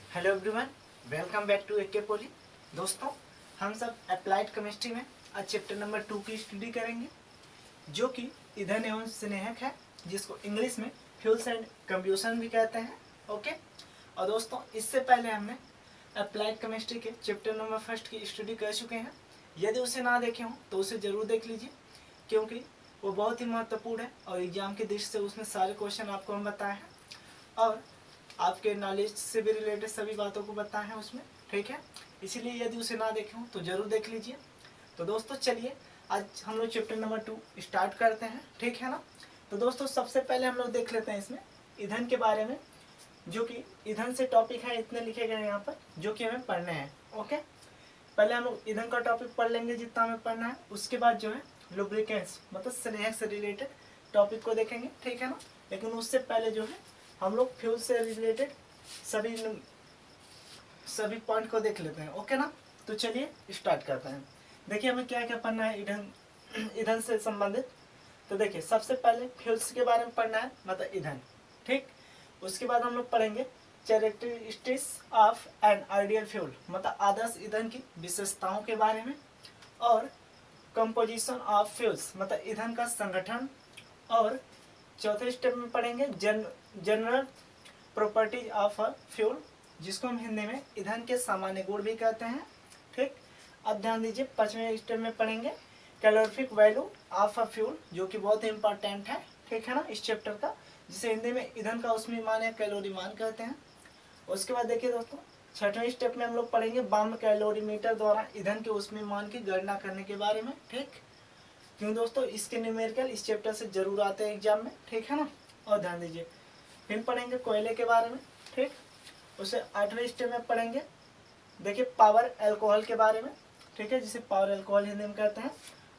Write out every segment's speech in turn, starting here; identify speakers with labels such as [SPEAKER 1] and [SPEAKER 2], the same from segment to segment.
[SPEAKER 1] Hello everyone, welcome back to AK poly. दोस्तों, हम सब अप्लाइड केमिस्ट्री में आज चैप्टर नंबर 2 की स्टडी करेंगे, जो कि ईंधन एवं स्नेहक है, जिसको इंग्लिश में फ्यूल्स एंड कंब्यूशन भी कहते हैं। ओके। और दोस्तों, इससे पहले हमने अप्लाइड केमिस्ट्री के चैप्टर नंबर 1 की स्टडी कर चुके हैं। यदि उसे ना देखे हों तो उसे ज़रूर देख लीजिए, क्योंकि वो बहुत ही महत्वपूर्ण है और एग्जाम की दृष्टि से उसमें सारे क्वेश्चन आपको हम बताए हैं और आपके नॉलेज से भी रिलेटेड सभी बातों को बताए हैं उसमें। ठीक है, इसीलिए यदि उसे ना देखे हो तो ज़रूर देख लीजिए। तो दोस्तों, चलिए आज हम लोग चैप्टर नंबर 2 स्टार्ट करते हैं। ठीक है ना। तो दोस्तों, सबसे पहले हम लोग देख लेते हैं इसमें ईंधन के बारे में, जो कि ईंधन से टॉपिक है, इतने लिखे गए हैं यहाँ पर जो कि हमें पढ़ने हैं। ओके, पहले हम लोग ईंधन का टॉपिक पढ़ लेंगे जितना हमें पढ़ना है। उसके बाद जो है लुब्रिकेंट्स मतलब स्नेहक से रिलेटेड टॉपिक को देखेंगे। ठीक है ना। लेकिन उससे पहले जो है हम लोग फ्यूल से रिलेटेड सभी पॉइंट को देख लेते हैं। ओके ना। तो चलिए स्टार्ट करते हैं। देखिए हमें क्या क्या पढ़ना है ईंधन से संबंधित। तो देखिए, सबसे पहले फ्यूल्स के बारे में पढ़ना है, मतलब ईंधन। ठीक। उसके बाद हम लोग पढ़ेंगे characteristics of an ideal fuel, मतलब आदर्श ईंधन की विशेषताओं के बारे में, और कंपोजिशन ऑफ फ्यूल्स मतलब ईंधन का संगठन, और चौथे स्टेप में पढ़ेंगे general properties of a fuel, जिसको हम हिंदी में ईंधन के सामान्य गुण भी कहते हैं। ठीक। अब ध्यान दीजिए, पांचवें स्टेप में पढ़ेंगे calorific value of a fuel, जो कि बहुत ही इंपॉर्टेंट है। ठीक है ना, इस चैप्टर का, जिसे हिंदी में ईंधन का ऊष्मीय मान या कैलोरी मान कहते हैं। उसके बाद देखिए दोस्तों, छठवें स्टेप में हम लोग पढ़ेंगे बम कैलोरीमीटर द्वारा ईंधन के ऊष्मीय मान की गणना करने के बारे में। ठीक। क्यों दोस्तों, इसके न्यूमेरिकल इस चैप्टर से जरूर आते हैं एग्जाम में। ठीक है ना। और ध्यान दीजिए, फिर पढ़ेंगे कोयले के बारे में। ठीक। उसे आठवें स्टेप में पढ़ेंगे, देखिए पावर अल्कोहल के बारे में। ठीक है, जिसे पावर अल्कोहल हिंदी में कहते हैं।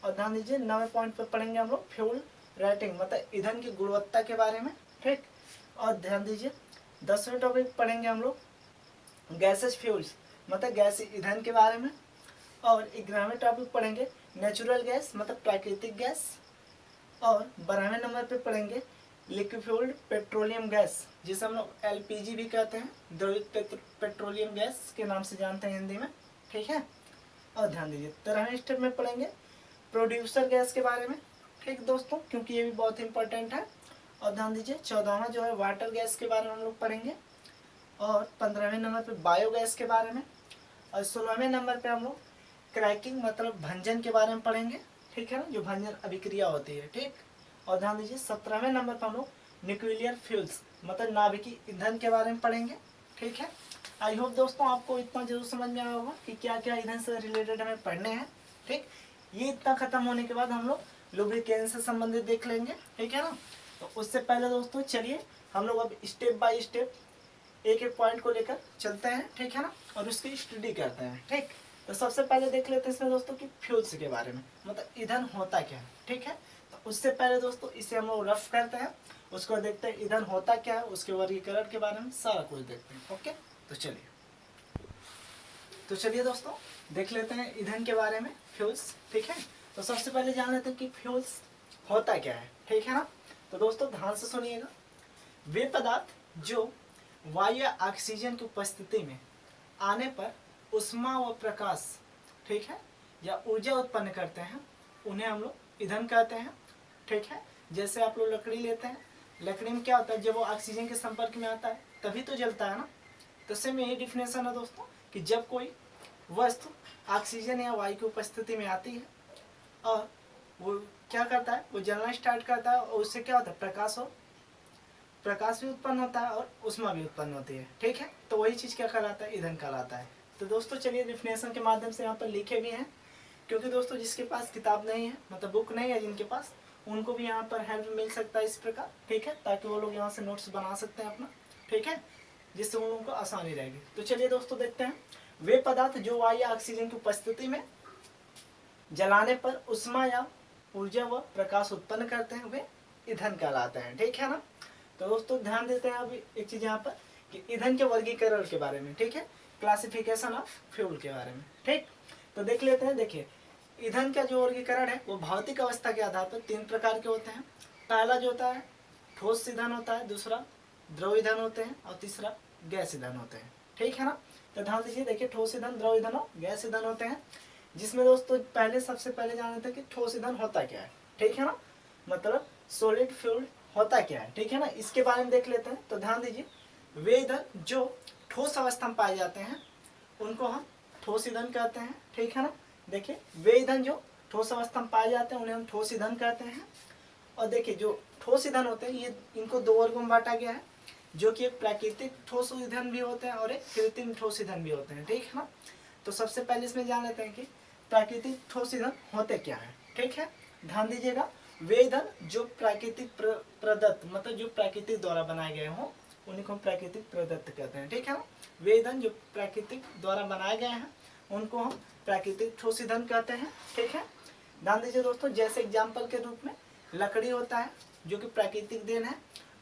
[SPEAKER 1] और ध्यान दीजिए, 9वें पॉइंट पे पढ़ेंगे हम लोग फ्यूल रेटिंग मतलब ईंधन की गुणवत्ता के बारे में। ठीक। और ध्यान दीजिए, 10वें टॉपिक पढ़ेंगे हम लोग गैसेज फ्यूल्स मतलब गैस ईंधन के बारे में। और 11वें टॉपिक पढ़ेंगे नेचुरल गैस मतलब प्राकृतिक गैस। और 12वें नंबर पे पढ़ेंगे लिक्विफाइड पेट्रोलियम गैस, जिसे हम लोग एलपीजी भी कहते हैं, द्रवित पेट्रोलियम गैस के नाम से जानते हैं हिंदी में। ठीक है। और ध्यान दीजिए, 13वें स्टेप में पढ़ेंगे प्रोड्यूसर गैस के बारे में। ठीक दोस्तों, क्योंकि ये भी बहुत इंपॉर्टेंट है। और ध्यान दीजिए, 14वां जो है वाटर गैस के बारे में हम लोग पढ़ेंगे। और 15वें नंबर पे बायोगैस के बारे में। और 16वें नंबर पे हम लोग क्रैकिंग मतलब भंजन के बारे में पढ़ेंगे। ठीक है ना, जो भंजन अभिक्रिया होती है। ठीक। और ध्यान दीजिए, 17वें नंबर पर हम लोग न्यूक्लियर फ्यूल्स मतलब नाभिकीय ईंधन के बारे में पढ़ेंगे। ठीक है। आई होप दोस्तों आपको इतना जरूर समझ में आया होगा कि क्या क्या ईंधन से रिलेटेड हमें पढ़ने हैं। ठीक। ये इतना खत्म होने के बाद हम लोग लुब्रिकेंट से संबंधित देख लेंगे। ठीक है ना। तो उससे पहले दोस्तों चलिए हम लोग अब स्टेप बाय स्टेप एक एक पॉइंट को लेकर चलते हैं। ठीक है ना, और उसकी स्टडी करते हैं। ठीक। तो सबसे पहले देख लेते हैं इसमें दोस्तों कि फ्यूल्स के बारे में, मतलब ईंधन होता क्या है। ठीक है। तो उससे पहले दोस्तों इसे हम लोग रफ करते हैं, उसको देखते हैं ईंधन होता क्या है, उसके वर्गीकरण के बारे में सारा कुछ देखते हैं। ओके। तो चलिए दोस्तों देख लेते हैं ईंधन के बारे में, फ्यूल्स। ठीक है। तो सबसे पहले जान लेते हैं कि फ्यूल्स होता क्या है। ठीक है ना। तो दोस्तों ध्यान से सुनिएगा, वे पदार्थ जो वायु या ऑक्सीजन की उपस्थिति में आने पर उष्मा व प्रकाश, ठीक है, या ऊर्जा उत्पन्न करते हैं, उन्हें हम लोग ईंधन कहते हैं। ठीक है। जैसे आप लोग लकड़ी लेते हैं, लकड़ी में क्या होता है, जब वो ऑक्सीजन के संपर्क में आता है तभी तो जलता है ना। तो सेम यही डिफिनेशन है दोस्तों कि जब कोई वस्तु ऑक्सीजन या वायु की उपस्थिति में आती है और वो क्या करता है, वो जलना स्टार्ट करता है, और उससे क्या होता है, प्रकाश भी उत्पन्न होता है और ऊष्मा भी उत्पन्न होती है। ठीक है। तो वही चीज़ क्या कहलाता है, ईंधन कहलाता है। तो दोस्तों चलिए डिफिनेशन के माध्यम से यहाँ पर लिखे भी हैं, क्योंकि दोस्तों जिसके पास किताब नहीं है मतलब बुक नहीं है जिनके पास, उनको भी यहाँ पर हेल्प मिल सकता है इस प्रकार। ठीक है, ताकि वो लोग यहाँ से नोट्स बना सकते हैं अपना। ठीक है, जिससे उन लोगों को आसानी रहेगी। तो चलिए दोस्तों देखते हैं, वे पदार्थ जो वायु या ऑक्सीजन की उपस्थिति में जलाने पर उष्मा या ऊर्जा व प्रकाश उत्पन्न करते हैं, वे ईंधन कहलाते हैं। ठीक है ना। तो दोस्तों ध्यान देते हैं अभी एक चीज यहाँ पर कि ईंधन के वर्गीकरण के बारे में। ठीक है, क्लासिफिकेशन ऑफ फ्यूल के बारे में। ठीक। तो देख लेते हैं। देखिए, ईंधन का जो वर्गीकरण है वो भौतिक अवस्था के आधार पर 3 प्रकार के होते हैं। पहला जो होता है ठोस ईंधन होता है, दूसरा द्रव ईंधन होते हैं, और तीसरा गैस ईंधन होते हैं। ठीक है ना। तो ध्यान दीजिए, देखिए ठोस ईंधन, द्रव ईंधन और गैस ईंधन होते हैं, जिसमें दोस्तों पहले सबसे पहले जान लेते हैं कि ठोस ईंधन होता क्या है, ठीक है ना, मतलब सॉलिड फ्यूल होता क्या है, ठीक है ना, इसके बारे में देख लेते हैं। तो ध्यान दीजिए, वे ईंधन जो ठोस अवस्था में पाए जाते हैं उनको हम ठोस ईंधन कहते हैं, ठीक है ना। देखिए वे ईंधन जो ठोस अवस्था में पाए जाते हैं उन्हें हम ठोस ईंधन कहते हैं। और देखिए जो ठोस ईंधन होते हैं ये इनको दो वर्गों में बांटा गया है, जो कि एक प्राकृतिक ठोस ईंधन भी होते हैं और एक कृत्रिम ठोस ईंधन भी होते हैं, ठीक है ना। तो सबसे पहले इसमें जान लेते हैं कि प्राकृतिक ठोस ईंधन होते क्या है, ठीक है। ध्यान दीजिएगा, वे ईंधन जो प्राकृतिक प्रदत्त, मतलब जो प्राकृतिक द्वारा बनाए गए हों उन्हीं को हम प्राकृतिक प्रदत्त कहते हैं, ठीक है ना। वे ईंधन जो प्राकृतिक द्वारा बनाए गए हैं उनको हम प्राकृतिक ठोस ईंधन कहते हैं, ठीक है। ध्यान दीजिए दोस्तों, जैसे एग्जाम्पल के रूप में लकड़ी होता है जो कि प्राकृतिक देन है,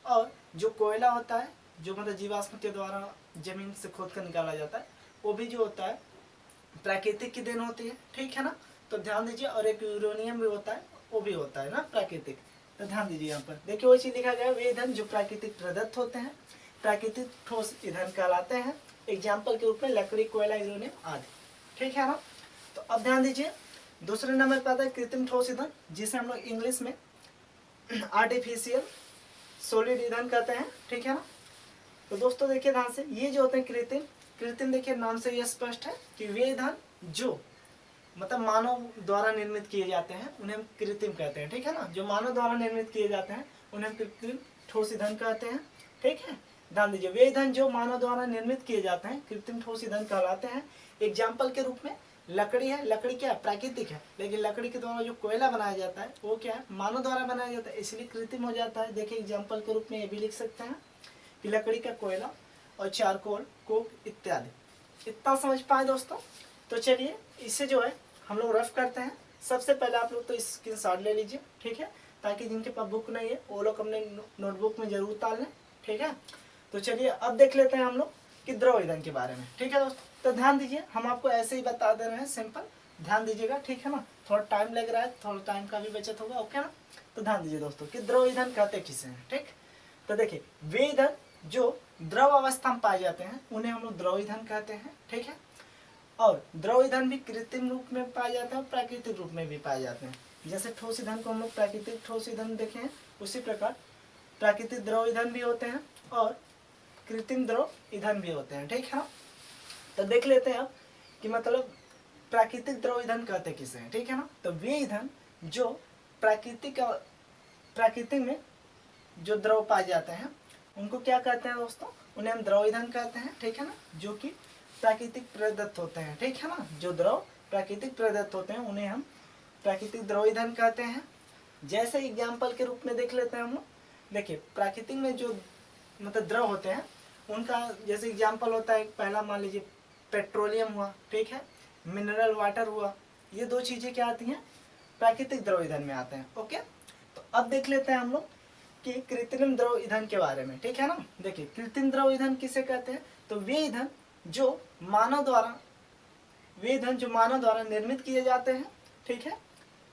[SPEAKER 1] और जो कोयला होता है जो मतलब जीवाश्म के द्वारा जमीन से खोद कर निकाला जाता है वो भी जो होता है प्राकृतिक की देन होती है, ठीक है ना। तो ध्यान दीजिए, और एक यूरेनियम भी होता है, वो भी होता है ना प्राकृतिक। तो ध्यान दीजिए यहाँ पर देखिए वो चीज लिखा गया है, वे ईंधन जो प्राकृतिक प्रदत्त होते हैं प्राकृतिक ठोस ईंधन कहलाते हैं। एग्जाम्पल के रूप में लकड़ी, कोयला, यूरेनियम आदि, ठीक है ना। तो अब ध्यान दीजिए, दूसरे नंबर पर आता है कृत्रिम ठोस ईंधन, जिसे हम लोग इंग्लिश में आर्टिफिशियल सॉलिड ईंधन कहते हैं, ठीक है ना। तो दोस्तों देखिए ध्यान से, ये जो होते हैं कृत्रिम, कृत्रिम देखिए नाम से ये स्पष्ट है कि वे ईंधन जो मतलब मानव द्वारा निर्मित किए जाते हैं उन्हें हम कृत्रिम कहते हैं, ठीक है ना। जो मानव द्वारा निर्मित किए जाते हैं उन्हें हम कृत्रिम ठोस ईंधन कहते हैं, ठीक है। ध्यान दीजिए, वे ईंधन जो मानव द्वारा निर्मित किए जाते हैं कृत्रिम ठोस ईंधन कहलाते हैं। एग्जाम्पल के रूप में लकड़ी है, लकड़ी क्या है, प्राकृतिक है, लेकिन लकड़ी के द्वारा जो कोयला बनाया जाता है वो क्या है, मानव द्वारा बनाया जाता है, इसलिए कृत्रिम हो जाता है। देखिए एग्जाम्पल के रूप में ये भी लिख सकते हैं कि लकड़ी का कोयला और चारकोल, कोक इत्यादि। इतना समझ पाए दोस्तों। तो चलिए इसे जो है हम लोग रफ करते हैं। सबसे पहले आप लोग तो स्क्रीनशॉट ले लीजिए, ठीक है, ताकि जिनके पास बुक नहीं है वो लोग अपने नोटबुक में जरूर उतार लें, ठीक है। तो चलिए अब देख लेते हैं हम लोग कि द्रव ईंधन के बारे में, ठीक है दोस्तों। तो ध्यान दीजिए, हम आपको ऐसे ही बता दे रहे हैं सिंपल, ध्यान दीजिएगा, ठीक है ना। थोड़ा टाइम लग रहा है, थोड़ा टाइम का भी बचत होगा, ओके ना। तो ध्यान दीजिए दोस्तों कि द्रव ईंधन कहते किसे हैं, ठीक। तो देखिए वे ईंधन जो द्रव अवस्था में पाए जाते हैं उन्हें हम लोग द्रव ईंधन कहते हैं, ठीक है। और द्रव ईंधन भी कृत्रिम रूप में पाए जाते हैं और प्राकृतिक रूप में भी पाए जाते हैं। जैसे ठोस ईंधन को हम लोग प्राकृतिक ठोस ईंधन देखे हैं, उसी प्रकार प्राकृतिक द्रव ईंधन भी होते हैं और कृत्रिम द्रव ईंधन भी होते हैं, ठीक है। तो देख लेते हैं अब कि मतलब प्राकृतिक द्रव ईंधन कहते किसे हैं, ठीक है ना। तो वे ईंधन जो प्राकृतिक में जो द्रव पाए जाते हैं उनको क्या कहते हैं दोस्तों, उन्हें हम द्रव ईंधन कहते हैं, ठीक है ना। जो कि प्राकृतिक प्रदत्त होते हैं, ठीक है ना, जो द्रव प्राकृतिक प्रदत्त होते हैं उन्हें हम प्राकृतिक द्रव ईंधन कहते हैं। जैसे एग्जाम्पल के रूप में देख लेते हैं हम लोग, देखिए प्राकृतिक में जो मतलब द्रव होते हैं उनका जैसे एग्जाम्पल होता है, पहला मान लीजिए पेट्रोलियम हुआ, ठीक है, मिनरल वाटर हुआ, ये दो चीज़ें क्या आती हैं, प्राकृतिक द्रव ईंधन में आते हैं, ओके। तो अब देख लेते हैं हम लोग कि कृत्रिम द्रव ईंधन के बारे में, ठीक है ना। देखिए कृत्रिम द्रव ईंधन किसे कहते हैं, तो वे ईंधन जो मानव द्वारा निर्मित किए जाते हैं, ठीक है,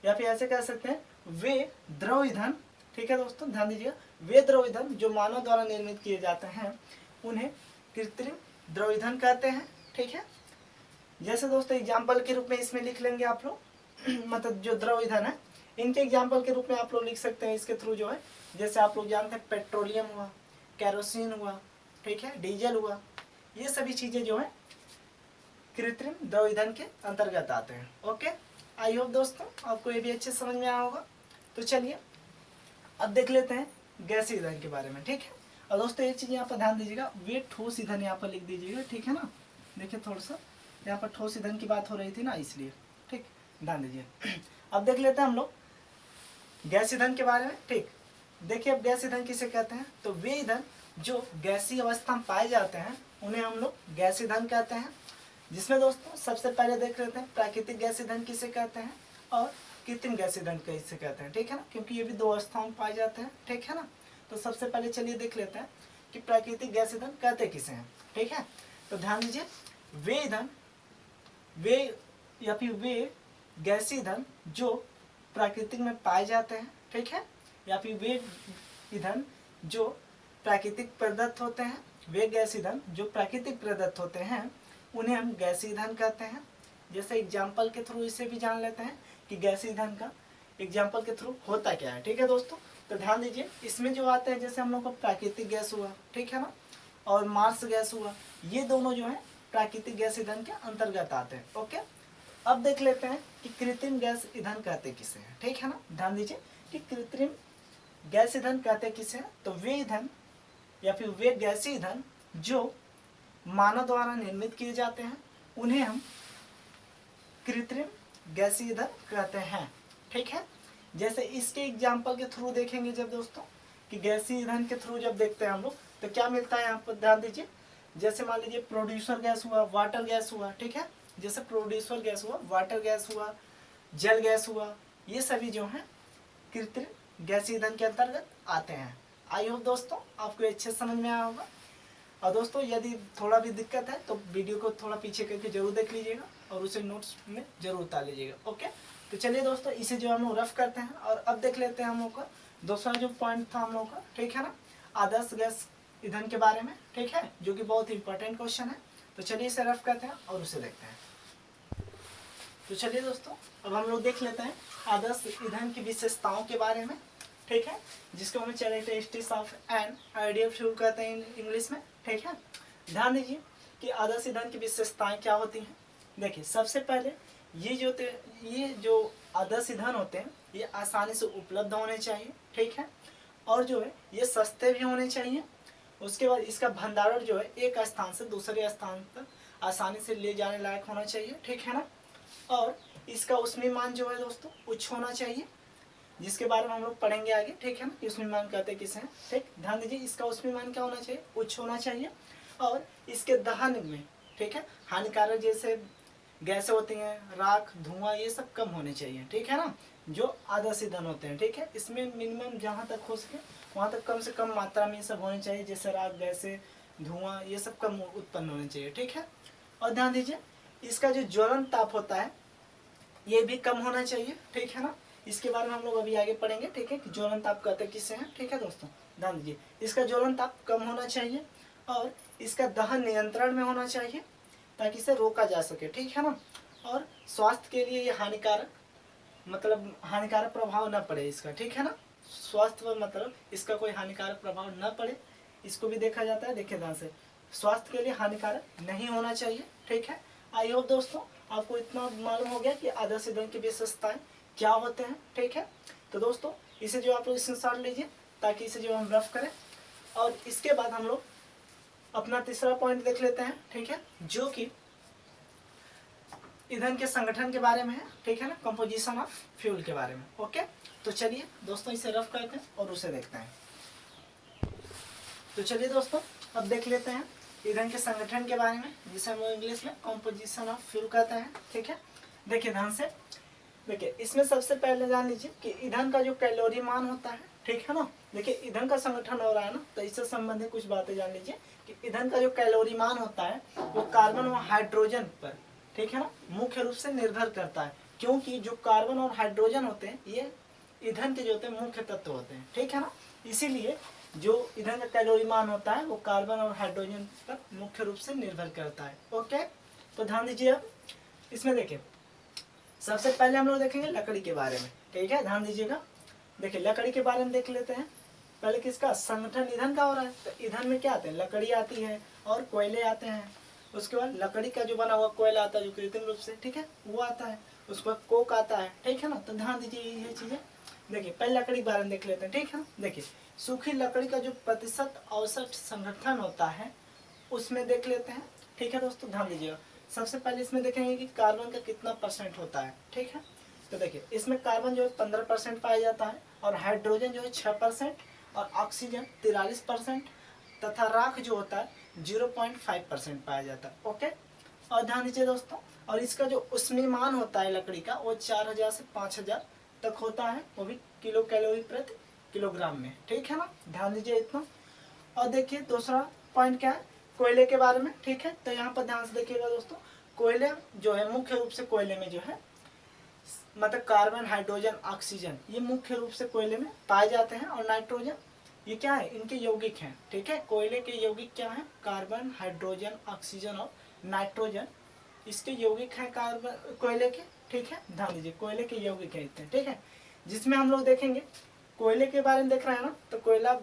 [SPEAKER 1] या फिर ऐसे कह सकते हैं वे द्रव ईंधन, ठीक है दोस्तों। ध्यान दीजिएगा, वे द्रव ईंधन जो मानव द्वारा निर्मित किए जाते हैं उन्हें कृत्रिम द्रव ईंधन कहते हैं, ठीक है। जैसे दोस्तों एग्जाम्पल के रूप में इसमें लिख लेंगे आप लोग मतलब जो द्रव ईंधन है इनके एग्जाम्पल के रूप में आप लोग लिख सकते हैं इसके थ्रू जो है, जैसे आप लोग जानते हैं पेट्रोलियम हुआ, केरोसिन हुआ, ठीक है, डीजल हुआ, ये सभी चीज़ें जो है कृत्रिम द्रव ईंधन के अंतर्गत आते हैं, ओके। आई होप दोस्तों आपको ये भी अच्छे समझ में आया होगा। तो चलिए अब देख लेते हैं गैस ईंधन के बारे में, ठीक है। और दोस्तों एक चीज़ यहाँ पर ध्यान दीजिएगा, वे ठोस ईंधन यहाँ पर लिख दीजिएगा, ठीक है ना। देखिए थोड़ा सा यहाँ पर ठोस ईंधन की बात हो रही थी ना, इसलिए, ठीक, ध्यान दीजिए। अब देख लेते हैं हम लोग गैस ईंधन के बारे में, ठीक। देखिए अब गैस ईंधन किसे कहते हैं, तो वे ईंधन जो गैसीय अवस्था में पाए जाते हैं उन्हें हम लोग गैस ईंधन कहते हैं। जिसमें दोस्तों सबसे पहले देख लेते हैं प्राकृतिक गैस ईंधन किसे कहते हैं और कृत्रिम गैस ईंधन किसे कहते हैं, ठीक है ना, क्योंकि ये भी दो अवस्थाओं में पाए जाते हैं, ठीक है ना। तो सबसे पहले चलिए देख लेते हैं कि प्राकृतिक गैस ईंधन कहते किसे हैं, ठीक है। तो ध्यान दीजिए, वे ईंधन या फिर वे गैस ईंधन जो प्राकृतिक में पाए जाते हैं, ठीक है, या फिर वे ईंधन जो प्राकृतिक प्रदत्त होते हैं वे गैस ईंधन जो प्राकृतिक प्रदत्त होते हैं उन्हें हम गैस ईंधन कहते हैं। जैसे एग्जाम्पल के थ्रू इसे भी जान लेते हैं कि गैस ईंधन का एग्जाम्पल के थ्रू होता क्या है। ठीक है दोस्तों, तो ध्यान दीजिए इसमें जो आते हैं जैसे हम लोग को प्राकृतिक गैस हुआ, ठीक है ना, और मार्स गैस हुआ, ये दोनों जो है प्राकृतिक गैस ईंधन के अंतर्गत आते हैं। ओके, अब देख लेते हैं कि कृत्रिम गैस ईंधन कहते किसे हैं। ठीक है ना, ध्यान दीजिए कि कृत्रिम गैस ईंधन कहते किसे हैं, तो वे ईंधन या फिर वे गैसीय ईंधन जो मानव द्वारा निर्मित किए जाते हैं उन्हें हम कृत्रिम गैसीय ईंधन कहते हैं। ठीक है, जैसे इसके एग्जाम्पल के थ्रू देखेंगे जब दोस्तों कि गैसीय ईंधन के थ्रू जब देखते हैं हम लोग तो क्या मिलता है यहाँ पर, ध्यान दीजिए। जैसे मान लीजिए प्रोड्यूसर गैस हुआ, वाटर गैस हुआ, ठीक है, जैसे प्रोड्यूसर गैस हुआ, वाटर गैस हुआ, जल गैस हुआ, ये सभी जो हैं कृत्रिम गैसीय ईंधन के अंतर्गत आते हैं। आई होप दोस्तों आपको अच्छे समझ में आया होगा। और दोस्तों यदि थोड़ा भी दिक्कत है तो वीडियो को थोड़ा पीछे करके जरूर देख लीजिएगा और उसे नोट्स में जरूर उतार लीजिएगा। ओके, तो चलिए दोस्तों इसे जो हम लोग रफ करते हैं और अब देख लेते हैं हम लोग का दूसरा जो पॉइंट था हम लोग का, ठीक है ना, आदर्श गैस ईंधन के बारे में, ठीक है, जो कि बहुत इंपॉर्टेंट क्वेश्चन है। तो चलिए इसे रफ करते हैं और उसे देखते हैं। तो चलिए दोस्तों अब हम लोग देख लेते हैं आदर्श ईंधन की विशेषताओं के बारे में, ठीक है, जिसको हम characteristics of an ideal fuel कहते हैं इंग्लिश में। ठीक है, ध्यान दीजिए कि आदर्श ईंधन की विशेषताएं क्या होती हैं। देखिए सबसे पहले ये जो आदर्श ईंधन होते हैं ये आसानी से उपलब्ध होने चाहिए, ठीक है, और जो है ये सस्ते भी होने चाहिए। उसके बाद इसका भंडारण जो है एक स्थान से दूसरे स्थान तक आसानी से ले जाने लायक होना चाहिए, ठीक है ना, और इसका ऊष्मीमान जो है दोस्तों उच्च होना चाहिए, जिसके बारे में हम लोग पढ़ेंगे आगे, ठीक है ना, कि ऊष्मीमान कहते किसे हैं। ठीक, ध्यान दीजिए इसका ऊष्मीमान क्या होना चाहिए, उच्च होना चाहिए, और इसके दहन में, ठीक है, हानिकारक जैसे गैसें होती हैं, राख, धुआं, ये सब कम होने चाहिए, ठीक है ना, जो आदर्श ईंधन होते हैं। ठीक है, इसमें मिनिमम जहाँ तक हो सके वहाँ तक कम से कम मात्रा में ये सब होने चाहिए, जैसे राख, गैसें, धुआं, ये सब कम उत्पन्न होने चाहिए, ठीक है। और ध्यान दीजिए इसका जो ज्वलन ताप होता है ये भी कम होना चाहिए, ठीक है ना, इसके बारे में हम लोग अभी आगे पढ़ेंगे, ठीक है, कि ज्वलन ताप कहते किसे हैं। ठीक है दोस्तों, ध्यान दीजिए इसका ज्वलन ताप कम होना चाहिए और इसका दहन नियंत्रण में होना चाहिए ताकि इसे रोका जा सके, ठीक है ना, और स्वास्थ्य के लिए ये हानिकारक हानिकारक प्रभाव न पड़े इसका, ठीक है ना, स्वास्थ्य पर मतलब इसका कोई हानिकारक प्रभाव न पड़े, इसको भी देखा जाता है। देखिए ध्यान से, स्वास्थ्य के लिए हानिकारक नहीं होना चाहिए, ठीक है। आई होप दोस्तों आपको इतना मालूम हो गया कि आदर्श ईंधन की विशेषताएं क्या होते हैं, ठीक है। तो दोस्तों इसे जो आप लोग स्क्रीनशॉट लीजिए ताकि इसे जो हम रफ करें, और इसके बाद हम लोग अपना तीसरा पॉइंट देख लेते हैं, ठीक है, जो कि ईंधन के संगठन के बारे में है, ठीक है ना, कंपोजिशन ऑफ फ्यूल के बारे में। ओके, तो चलिए दोस्तों इसे रफ करते हैं और उसे देखते हैं। तो चलिए दोस्तों अब देख लेते हैं ईंधन के संगठन के बारे में, जिसे हम इंग्लिश में कंपोजिशन ऑफ फ्यूल कहते हैं, ठीक है। देखिए ध्यान से, देखिए इसमें सबसे पहले जान लीजिए कि ईंधन का जो कैलोरी मान होता है, ठीक है ना, देखिए ईंधन का संगठन हो रहा है ना, तो इससे संबंधित कुछ बातें जान लीजिए कि ईंधन का जो कैलोरी मान होता है वो कार्बन और हाइड्रोजन पर, ठीक है ना, मुख्य रूप से निर्भर करता है, क्योंकि जो कार्बन और हाइड्रोजन होते हैं ये ईंधन के जो होते हैं मुख्य तत्व होते हैं, ठीक है ना, इसीलिए जो ईंधन का कैलोरी मान होता है वो कार्बन और हाइड्रोजन पर मुख्य रूप से निर्भर करता है। ओके, तो ध्यान दीजिए अब इसमें देखिए सबसे पहले हम लोग देखेंगे लकड़ी के बारे में, ठीक है, ध्यान दीजिएगा। देखिए लकड़ी के बारे में देख लेते हैं, पहले किसका संगठन ईंधन का हो रहा है, तो ईंधन में क्या आते हैं, लकड़ी आती है और कोयले आते हैं, उसके बाद लकड़ी का जो बना हुआ कोयला आता है जो कृत्रिम रूप से, ठीक है, वो आता है, उसके बाद कोक आता है, ठीक है ना। तो ध्यान दीजिए ये चीजें, देखिए पहले लकड़ी के बारे में देख लेते हैं, ठीक है। देखिए सूखी लकड़ी का जो प्रतिशत औसत संगठन होता है उसमें देख लेते हैं, ठीक है दोस्तों, ध्यान दीजिएगा। सबसे पहले इसमें देखेंगे कि कार्बन का कितना परसेंट होता है, ठीक है। तो देखिए इसमें कार्बन जो है 15% पाया जाता है, और हाइड्रोजन जो है 6%, और ऑक्सीजन 43%, तथा राख जो होता है 0.5% पाया जाता है। ओके, और ध्यान दीजिए दोस्तों, और इसका जो ऊष्मीमान होता है लकड़ी का वो 4000 से 5000 तक होता है, वो भी किलो कैलोरी प्रति किलोग्राम में, ठीक है ना, ध्यान दीजिए इतना। और देखिए दूसरा पॉइंट क्या है, कोयले के बारे में, ठीक है। तो यहाँ पर ध्यान से देखिएगा दोस्तों, कोयले जो है मुख्य रूप से कोयले में जो है मतलब कार्बन, हाइड्रोजन, ऑक्सीजन ये मुख्य रूप से कोयले में पाए जाते हैं, और नाइट्रोजन ये क्या है, इनके यौगिक हैं, ठीक है। कोयले के यौगिक क्या है, कार्बन, हाइड्रोजन, ऑक्सीजन और नाइट्रोजन, इसके यौगिक हैं कार्बन कोयले के, ठीक है। ध्यान दीजिए कोयले के यौगिक है इतने, ठीक है। जिसमें हम लोग देखेंगे कोयले के बारे में देख रहे हैं ना, तो कोयला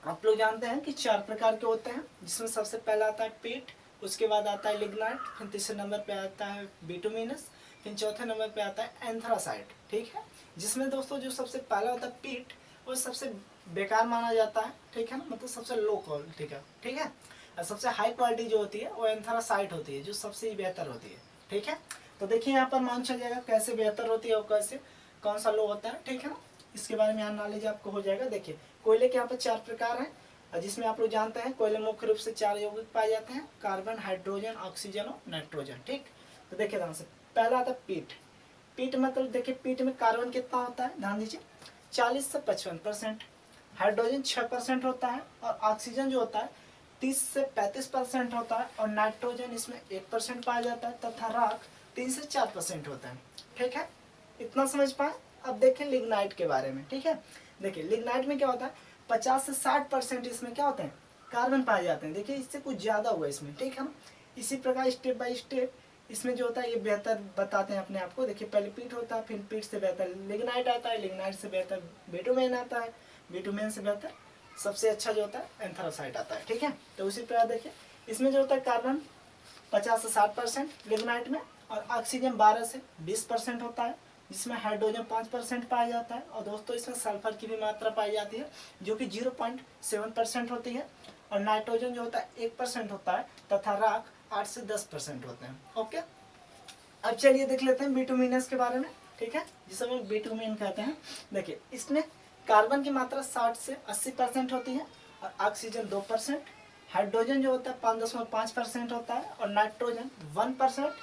[SPEAKER 1] आप लोग जानते हैं कि 4 प्रकार के होते हैं, जिसमें सबसे पहला आता है पीट, उसके बाद आता है लिग्नाइट, फिर तीसरे नंबर पे आता है बिटुमिनस, फिर चौथे नंबर पे आता है एंथ्रासाइट, ठीक है। जिसमें दोस्तों जो सबसे पहला होता है पीट, वो सबसे बेकार माना जाता है, ठीक है ना, मतलब सबसे लो क्वालिटी का, ठीक है। और सबसे हाई क्वालिटी जो होती है वो एंथ्रासाइट होती है, जो सबसे ही बेहतर होती है, ठीक है। तो देखिए यहाँ पर मान चल जाएगा कैसे बेहतर होती है और कैसे कौन सा लो होता है, ठीक है ना, इसके बारे में यहाँ नॉलेज आपको हो जाएगा। देखिए कोयले के यहाँ पर 4 प्रकार हैं, और जिसमें आप लोग जानते हैं कोयले मुख्य रूप से 4 यौगिक पाए जाते हैं, कार्बन, हाइड्रोजन, ऑक्सीजन और नाइट्रोजन, ठीक। तो देखिए ध्यान से, पहला आता है पीट। पीट मतलब देखिए पीट में कार्बन कितना होता है, ध्यान दीजिए 40 से 55%, हाइड्रोजन 6% होता है, और ऑक्सीजन जो होता है 30 से 35% होता है, और नाइट्रोजन इसमें 1% पाया जाता है, तथा राख 3 से 4% होता है, ठीक है। इतना समझ पाए। अब देखें लिग्नाइट के बारे में, ठीक है। देखिए लिग्नाइट में क्या होता है, 50 से 60% इसमें क्या होते हैं, कार्बन पाए जाते हैं। देखिए इससे कुछ ज़्यादा हुआ इसमें, ठीक है ना। इसी प्रकार स्टेप बाय स्टेप इसमें जो होता है ये बेहतर बताते हैं अपने आप को। देखिए पहले पीट होता है, फिर पीट से बेहतर लिग्नाइट आता है, लिग्नाइट से बेहतर बिटुमेन आता है, बिटुमेन से बेहतर सबसे अच्छा जो होता है एंथ्रासाइट आता है, ठीक है। तो उसी प्रकार देखिए इसमें जो होता है कार्बन 50 से 60% लिग्नाइट में, और ऑक्सीजन 12 से 20% होता है, जिसमें हाइड्रोजन 5% पाया जाता है, और दोस्तों इसमें सल्फर की भी मात्रा पाई जाती है जो कि 0.7% होती है, और नाइट्रोजन जो होता है 1% होता है, तथा राख 8 से 10% होते हैं, ओके। अब चलिए देख लेते हैं बिटुमिनस के बारे में, ठीक है, जिसे हम बिटुमिन कहते हैं। देखिए इसमें कार्बन की मात्रा 60 से 80% होती है, और ऑक्सीजन 2%, हाइड्रोजन जो होता है 5.5% होता है, और नाइट्रोजन 1%,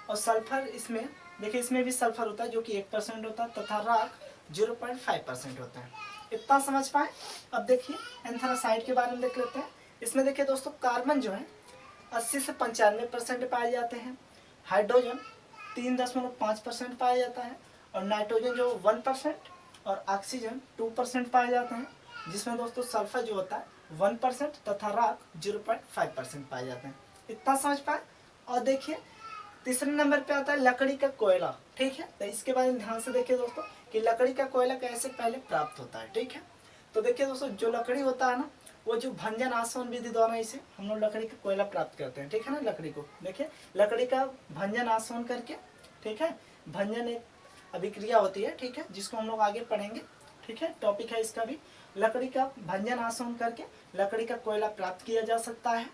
[SPEAKER 1] और सल्फर इसमें देखिए इसमें भी सल्फर होता है जो कि 1% होता है, तथा राख 0.5% होता है। इतना समझ पाए। अब देखिए एंथ्रासाइट के बारे में देख लेते हैं। इसमें देखिए दोस्तों कार्बन जो है 80 से 95% पाए जाते हैं, हाइड्रोजन 3.5% पाया जाता है, और नाइट्रोजन जो 1%, और ऑक्सीजन 2% पाए जाते हैं, जिसमें दोस्तों सल्फर जो होता है 1%, तथा राख 0.5% पाए जाते हैं। इतना समझ पाए। और देखिए तीसरे नंबर पे आता है लकड़ी का कोयला, ठीक है। तो इसके बारे में ध्यान से देखिए दोस्तों कि लकड़ी का कोयला कैसे पहले प्राप्त होता है, ठीक है। तो देखिए दोस्तों जो लकड़ी होता है ना, वो जो भंजन आसवन विधि द्वारा इसे हम लोग लकड़ी का कोयला प्राप्त करते हैं, ठीक है ना। लकड़ी को देखिए लकड़ी का भंजन आसवन करके, ठीक है, भंजन एक अभिक्रिया होती है, ठीक है, जिसको हम लोग आगे पढ़ेंगे, ठीक है, टॉपिक है इसका भी। लकड़ी का भंजन आसवन करके लकड़ी का कोयला प्राप्त किया जा सकता है,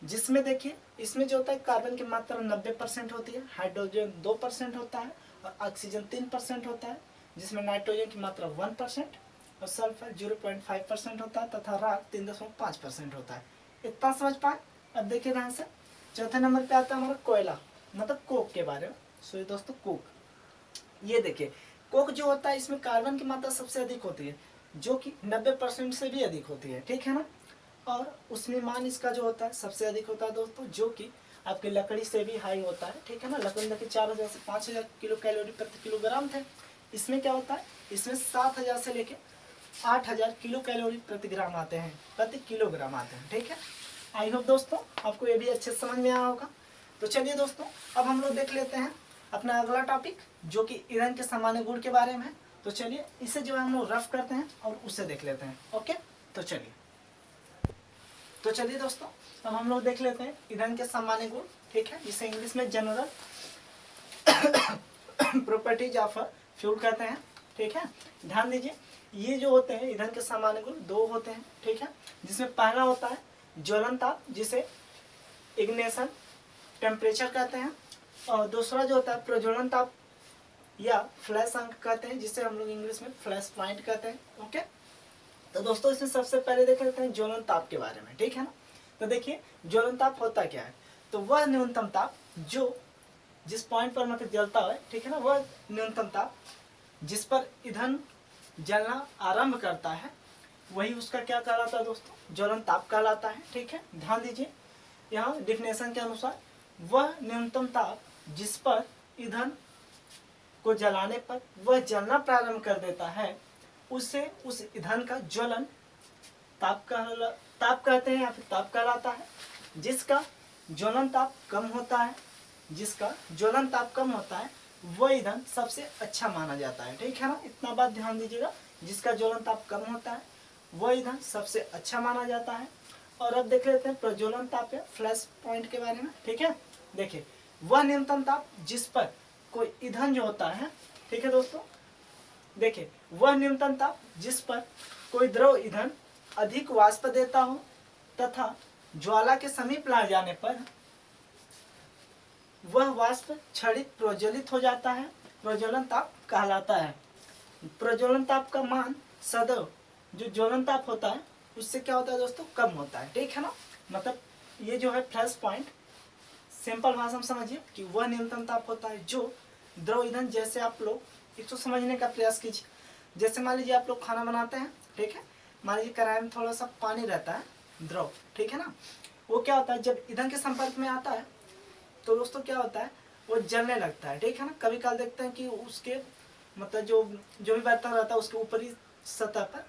[SPEAKER 1] जिसमें देखिए इसमें जो होता है कार्बन की मात्रा 90% होती है, हाइड्रोजन 2% होता है, और ऑक्सीजन 3% होता है, जिसमें नाइट्रोजन की मात्रा 1%, और सल्फर 0.5% होता है, तथा राख 3.5% होता है। इतना समझ पाए। अब देखिए ध्यान से चौथे नंबर पे आता है हमारा कोयला, मतलब कोक के बारे में। सो दोस्तों कोक, ये देखिए कोक जो होता है इसमें कार्बन की मात्रा सबसे अधिक होती है, जो कि 90% से भी अधिक होती है, ठीक है ना। और उसमें मान इसका जो होता है सबसे अधिक होता है दोस्तों, जो कि आपकी लकड़ी से भी हाई होता है, ठीक है ना। लकड़ी देखिए 4000 से 5000 किलो कैलोरी प्रति किलोग्राम थे। इसमें क्या होता है, इसमें 7000 से लेके 8000 किलो कैलोरी प्रति ग्राम आते हैं, प्रति किलोग्राम आते हैं, ठीक है। आई होप दोस्तों आपको ये भी अच्छे से समझ में आया होगा। तो चलिए दोस्तों अब हम लोग देख लेते हैं अपना अगला टॉपिक, जो कि ईंधन के सामान्य गुण के बारे में है। तो चलिए इसे जो है हम लोग रफ करते हैं और उसे देख लेते हैं, ओके। तो चलिए दोस्तों अब हम लोग देख लेते हैं ईंधन के सामान्य गुण, ठीक है, जिसे इंग्लिश में जनरल प्रॉपर्टीज ऑफ फ्यूल कहते हैं, ठीक है। ध्यान दीजिए ये जो होते हैं ईंधन के सामान्य गुण 2 होते हैं, ठीक है, जिसमें पहला होता है ज्वलन ताप, जिसे इग्निशन टेम्परेचर कहते हैं, और दूसरा जो होता है प्रज्वलन ताप या फ्लैश अंक कहते हैं, जिसे हम लोग इंग्लिश में फ्लैश पॉइंट कहते हैं, ओके। तो दोस्तों इसमें सबसे पहले देख लेते हैं ज्वलन ताप के बारे में, ठीक है ना। तो देखिए ज्वलन ताप होता क्या है, तो वह न्यूनतम ताप जो जिस पॉइंट पर मतलब जलता है, ठीक है ना, वह न्यूनतम ताप जिस पर ईंधन जलना आरंभ करता है, वही उसका क्या कहलाता है दोस्तों, ज्वलन ताप कहलाता है, ठीक है। ध्यान दीजिए यहाँ डिफिनेशन के अनुसार वह न्यूनतम ताप जिस पर ईंधन को जलाने पर वह जलना प्रारंभ कर देता है, उसे उस ईंधन का ज्वलन ताप कहते हैं या फिर ताप कहलाता है। जिसका ज्वलन ताप कम होता है, जिसका ज्वलन ताप कम होता है वह ईंधन सबसे अच्छा माना जाता है। ठीक है ना, इतना बात ध्यान दीजिएगा, जिसका ज्वलन ताप कम होता है वह ईंधन सबसे अच्छा माना जाता है। और अब देख लेते हैं प्रज्वलन ताप या फ्लैश पॉइंट के बारे में। ठीक है, देखिए वह न्यूनतम ताप जिस पर कोई ईंधन जो होता है, ठीक है दोस्तों, देखिए वह न्यूनतम ताप जिस पर कोई द्रव ईंधन अधिक वाष्प देता हो तथा ज्वाला के समीप ला जाने पर वह वाष्प क्षणिक प्रज्वलित हो जाता है, प्रज्वलन ताप कहलाता है। प्रज्वलन ताप का मान सदैव जो ज्वलन ताप होता है उससे क्या होता है दोस्तों, कम होता है। ठीक है ना, मतलब ये जो है फ्लैश पॉइंट सिंपल भाषा में समझिए कि वह न्यूनतम ताप होता है जो द्रव ईंधन, जैसे आप लोग इसको समझने का प्रयास कीजिए। जैसे मान लीजिए आप लोग खाना बनाते हैं, ठीक है, मान लीजिए कढ़ाई में थोड़ा सा पानी रहता है, द्रव, ठीक है ना, वो क्या होता है जब ईंधन के संपर्क में आता है तो दोस्तों क्या होता है वो जलने लगता है। ठीक है ना, कभी काल देखते हैं कि उसके मतलब जो भी बर्तन रहता है उसके ऊपरी सतह पर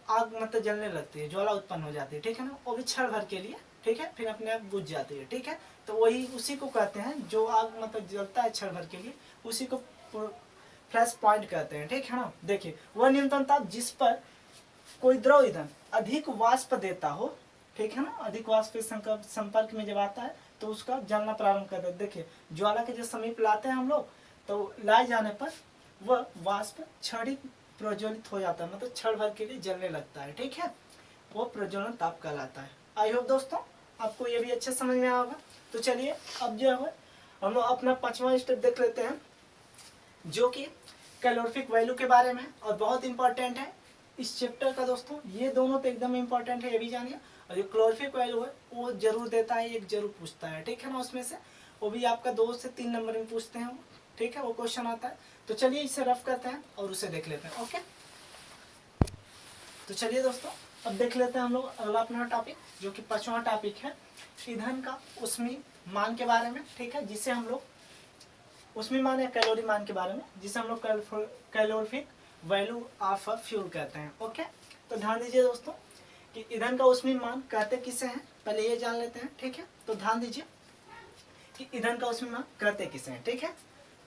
[SPEAKER 1] आग मतलब जलने लगती है, ज्वाला उत्पन्न हो जाती है। ठीक है ना, वो भी क्षण भर के लिए, ठीक है, फिर अपने आप बुझ जाती है। ठीक है, तो वही उसी को कहते हैं जो आग मतलब जलता है क्षण भर के लिए, उसी को फ्लैश पॉइंट कहते हैं। ठीक है ना, देखिए वह न्यूनतम ताप जिस पर कोई द्रव ईंधन अधिक वाष्प देता हो, ठीक है ना, अधिक वाष्प के संपर्क में जब आता है तो उसका जलना प्रारंभ करता है। देखिए ज्वाला के जो समीप लाते हैं हम लोग, तो लाए जाने पर वह वाष्प क्षणिक प्रज्वलित हो जाता है, मतलब क्षण भर के लिए जलने लगता है। ठीक है, वो प्रज्वलन ताप कहलाता है। आई होप दोस्तों आपको ये भी अच्छे समझ में आया होगा। तो चलिए अब जो है हम लोग अपना 5वां स्टेप देख लेते हैं, जो कि कैलोरीफिक वैल्यू के बारे में, और बहुत इंपॉर्टेंट है इस चैप्टर का दोस्तों। ये दोनों तो एकदम इंपॉर्टेंट है, ये भी जानिए। और जो कैलोरीफिक वैल्यू है वो जरूर देता है, एक जरूर पूछता है। ठीक है ना, उसमें से वो भी आपका 2 से 3 नंबर में पूछते हैं। ठीक है, वो क्वेश्चन आता है। तो चलिए इसे रफ करते हैं और उसे देख लेते हैं। ओके, तो चलिए दोस्तों अब देख लेते हैं हम लोग अगला अपना टॉपिक, जो कि 5वां टॉपिक है ईंधन का ऊष्मीय मान के बारे में। ठीक है, जिसे हम लोग ऊष्मीय मान या कैलोरी मान के बारे में, जिसे हम लोग calorific value of a fuel कहते हैं। ओके, तो ध्यान दीजिए दोस्तों कि ईंधन का ऊष्मीय मान कहते किसे हैं, पहले ये जान लेते हैं। ठीक है, तो ध्यान दीजिए कि ईंधन का ऊष्मीय मान कहते किसे हैं। ठीक है,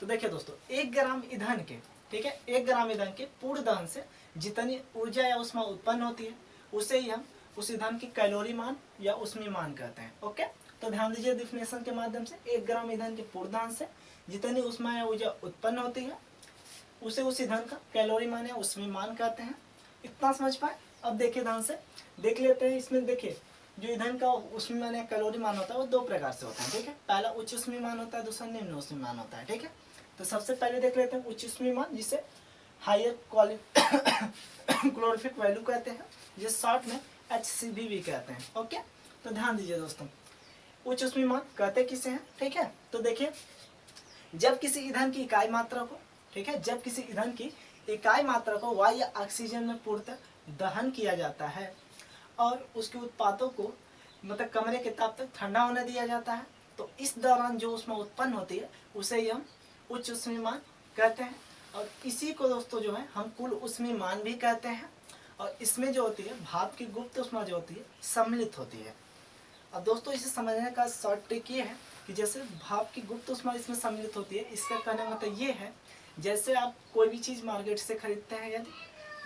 [SPEAKER 1] तो देखिए दोस्तों 1 ग्राम ईंधन के, ठीक है, 1 ग्राम ईंधन के पूर्ण दहन से जितनी ऊर्जा या ऊष्मा उत्पन्न होती है उसे ही हम उस ईंधन की कैलोरी मान या ऊष्मीय मान कहते हैं। ओके, तो ध्यान दीजिए डिफिनेशन के माध्यम से 1 ग्राम ईंधन के पूर्ण दहन से जितनी ऊष्मा या ऊर्जा उत्पन्न होती है उसे उस ईंधन का कैलोरी मान या ऊष्मीय मान कहते हैं। इतना समझ पाए। अब देखिए ध्यान से देख लेते हैं। इसमें देखिए जो ईंधन का ऊष्मीय मान या कैलोरी मान होता है वो 2 प्रकार से होता है। ठीक है, पहला उच्च ऊष्मीय मान होता है, दूसरा निम्न ऊष्मीय मान होता है। ठीक है, तो सबसे पहले देख लेते हैं उच्च ऊष्मीय मान, जिसे हायर कैलोरीफिक वैल्यू कहते हैं, जिसे शॉर्ट में HCV भी कहते हैं। ओके, तो ध्यान दीजिए दोस्तों उच्च ऊष्मीय मान कहते किसे हैं। ठीक है, तो देखिए जब किसी ईंधन की इकाई मात्रा को, ठीक है, जब किसी ईंधन की इकाई मात्रा को वायु या ऑक्सीजन में पूर्णतः दहन किया जाता है और उसके उत्पादों को मतलब कमरे के ताप तक ठंडा होने दिया जाता है, तो इस दौरान जो ऊष्मा उत्पन्न होती है उसे ही हम उच्च ऊष्मीय मान कहते हैं। और इसी को दोस्तों जो है हम कुल ऊष्मीय मान भी कहते हैं। और इसमें जो होती है भाप की गुप्त ऊष्मा जो होती है सम्मिलित होती है। अब दोस्तों इसे समझने का शॉर्ट ट्रिक ये है कि जैसे भाप की गुप्त ऊष्मा इसमें सम्मिलित होती है, इसका कहने का मतलब ये है जैसे आप कोई भी चीज़ मार्केट से खरीदते हैं, यदि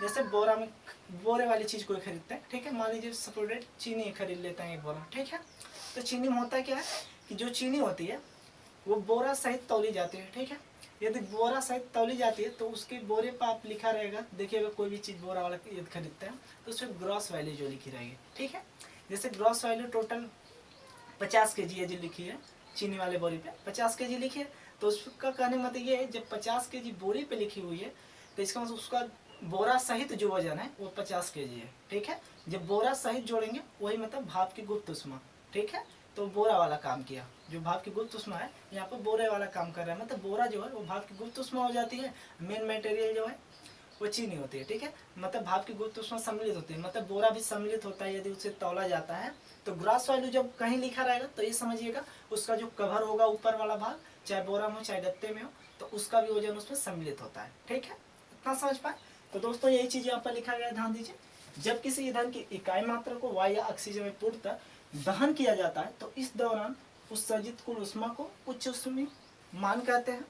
[SPEAKER 1] जैसे बोरा में बोरे वाली चीज़ कोई खरीदते हैं, ठीक है, मान लीजिए सपोर्टेड चीनी खरीद लेते हैं एक बोरा। ठीक है, तो चीनी में होता क्या है कि जो चीनी होती है वो बोरा सहित तौली जाती है। ठीक है, यदि बोरा सहित तौली जाती है तो उसके बोरे पर आप लिखा रहेगा, देखिएगा कोई भी चीज़ बोरा वाला यदि खरीदते हैं तो उसमें ग्रॉस वैल्यू जो लिखी रहेगी। ठीक है, जैसे ग्रॉस वैल्यू टोटल 50 kg है जो लिखी है चीनी वाले बोरी पे 50 kg लिखी है, तो उसका कहने का मतलब ये है जब 50 kg बोरी पे लिखी हुई है तो इसका मतलब उसका बोरा सहित जो वजन है वो 50 kg है। ठीक है, जब बोरा सहित जोड़ेंगे वही मतलब भाप की गुप्त ऊष्मा। ठीक है, तो बोरा वाला काम किया, जो भाप की गुप्त ऊष्मा है यहाँ पर बोरे वाला काम कर रहा है, मतलब बोरा जो है वो भाप की गुप्त ऊष्मा हो जाती है, मेन मटेरियल जो है वो चीनी होती है। ठीक है, मतलब भाप की गुप्त ऊष्मा सम्मिलित होती है, मतलब बोरा भी सम्मिलित होता है यदि उसे तौला जाता है। तो ग्रॉस वैल्यू जब कहीं लिखा रहेगा तो ये समझिएगा उसका जो कवर होगा ऊपर वाला भाग, चाहे बोरा में हो चाहे गत्ते में हो, तो उसका भी वजन उसमें सम्मिलित होता है। ठीक है, इतना समझ पाए। तो दोस्तों यही चीज़ यहाँ पर लिखा गया है, ध्यान दीजिए जब किसी ईंधन की इकाई मात्रा को वायु या ऑक्सीजन में पूर्णतः दहन किया जाता है तो इस दौरान उत्सर्जित कुल ऊष्मा को उच्च ऊष्मीमान कहते हैं,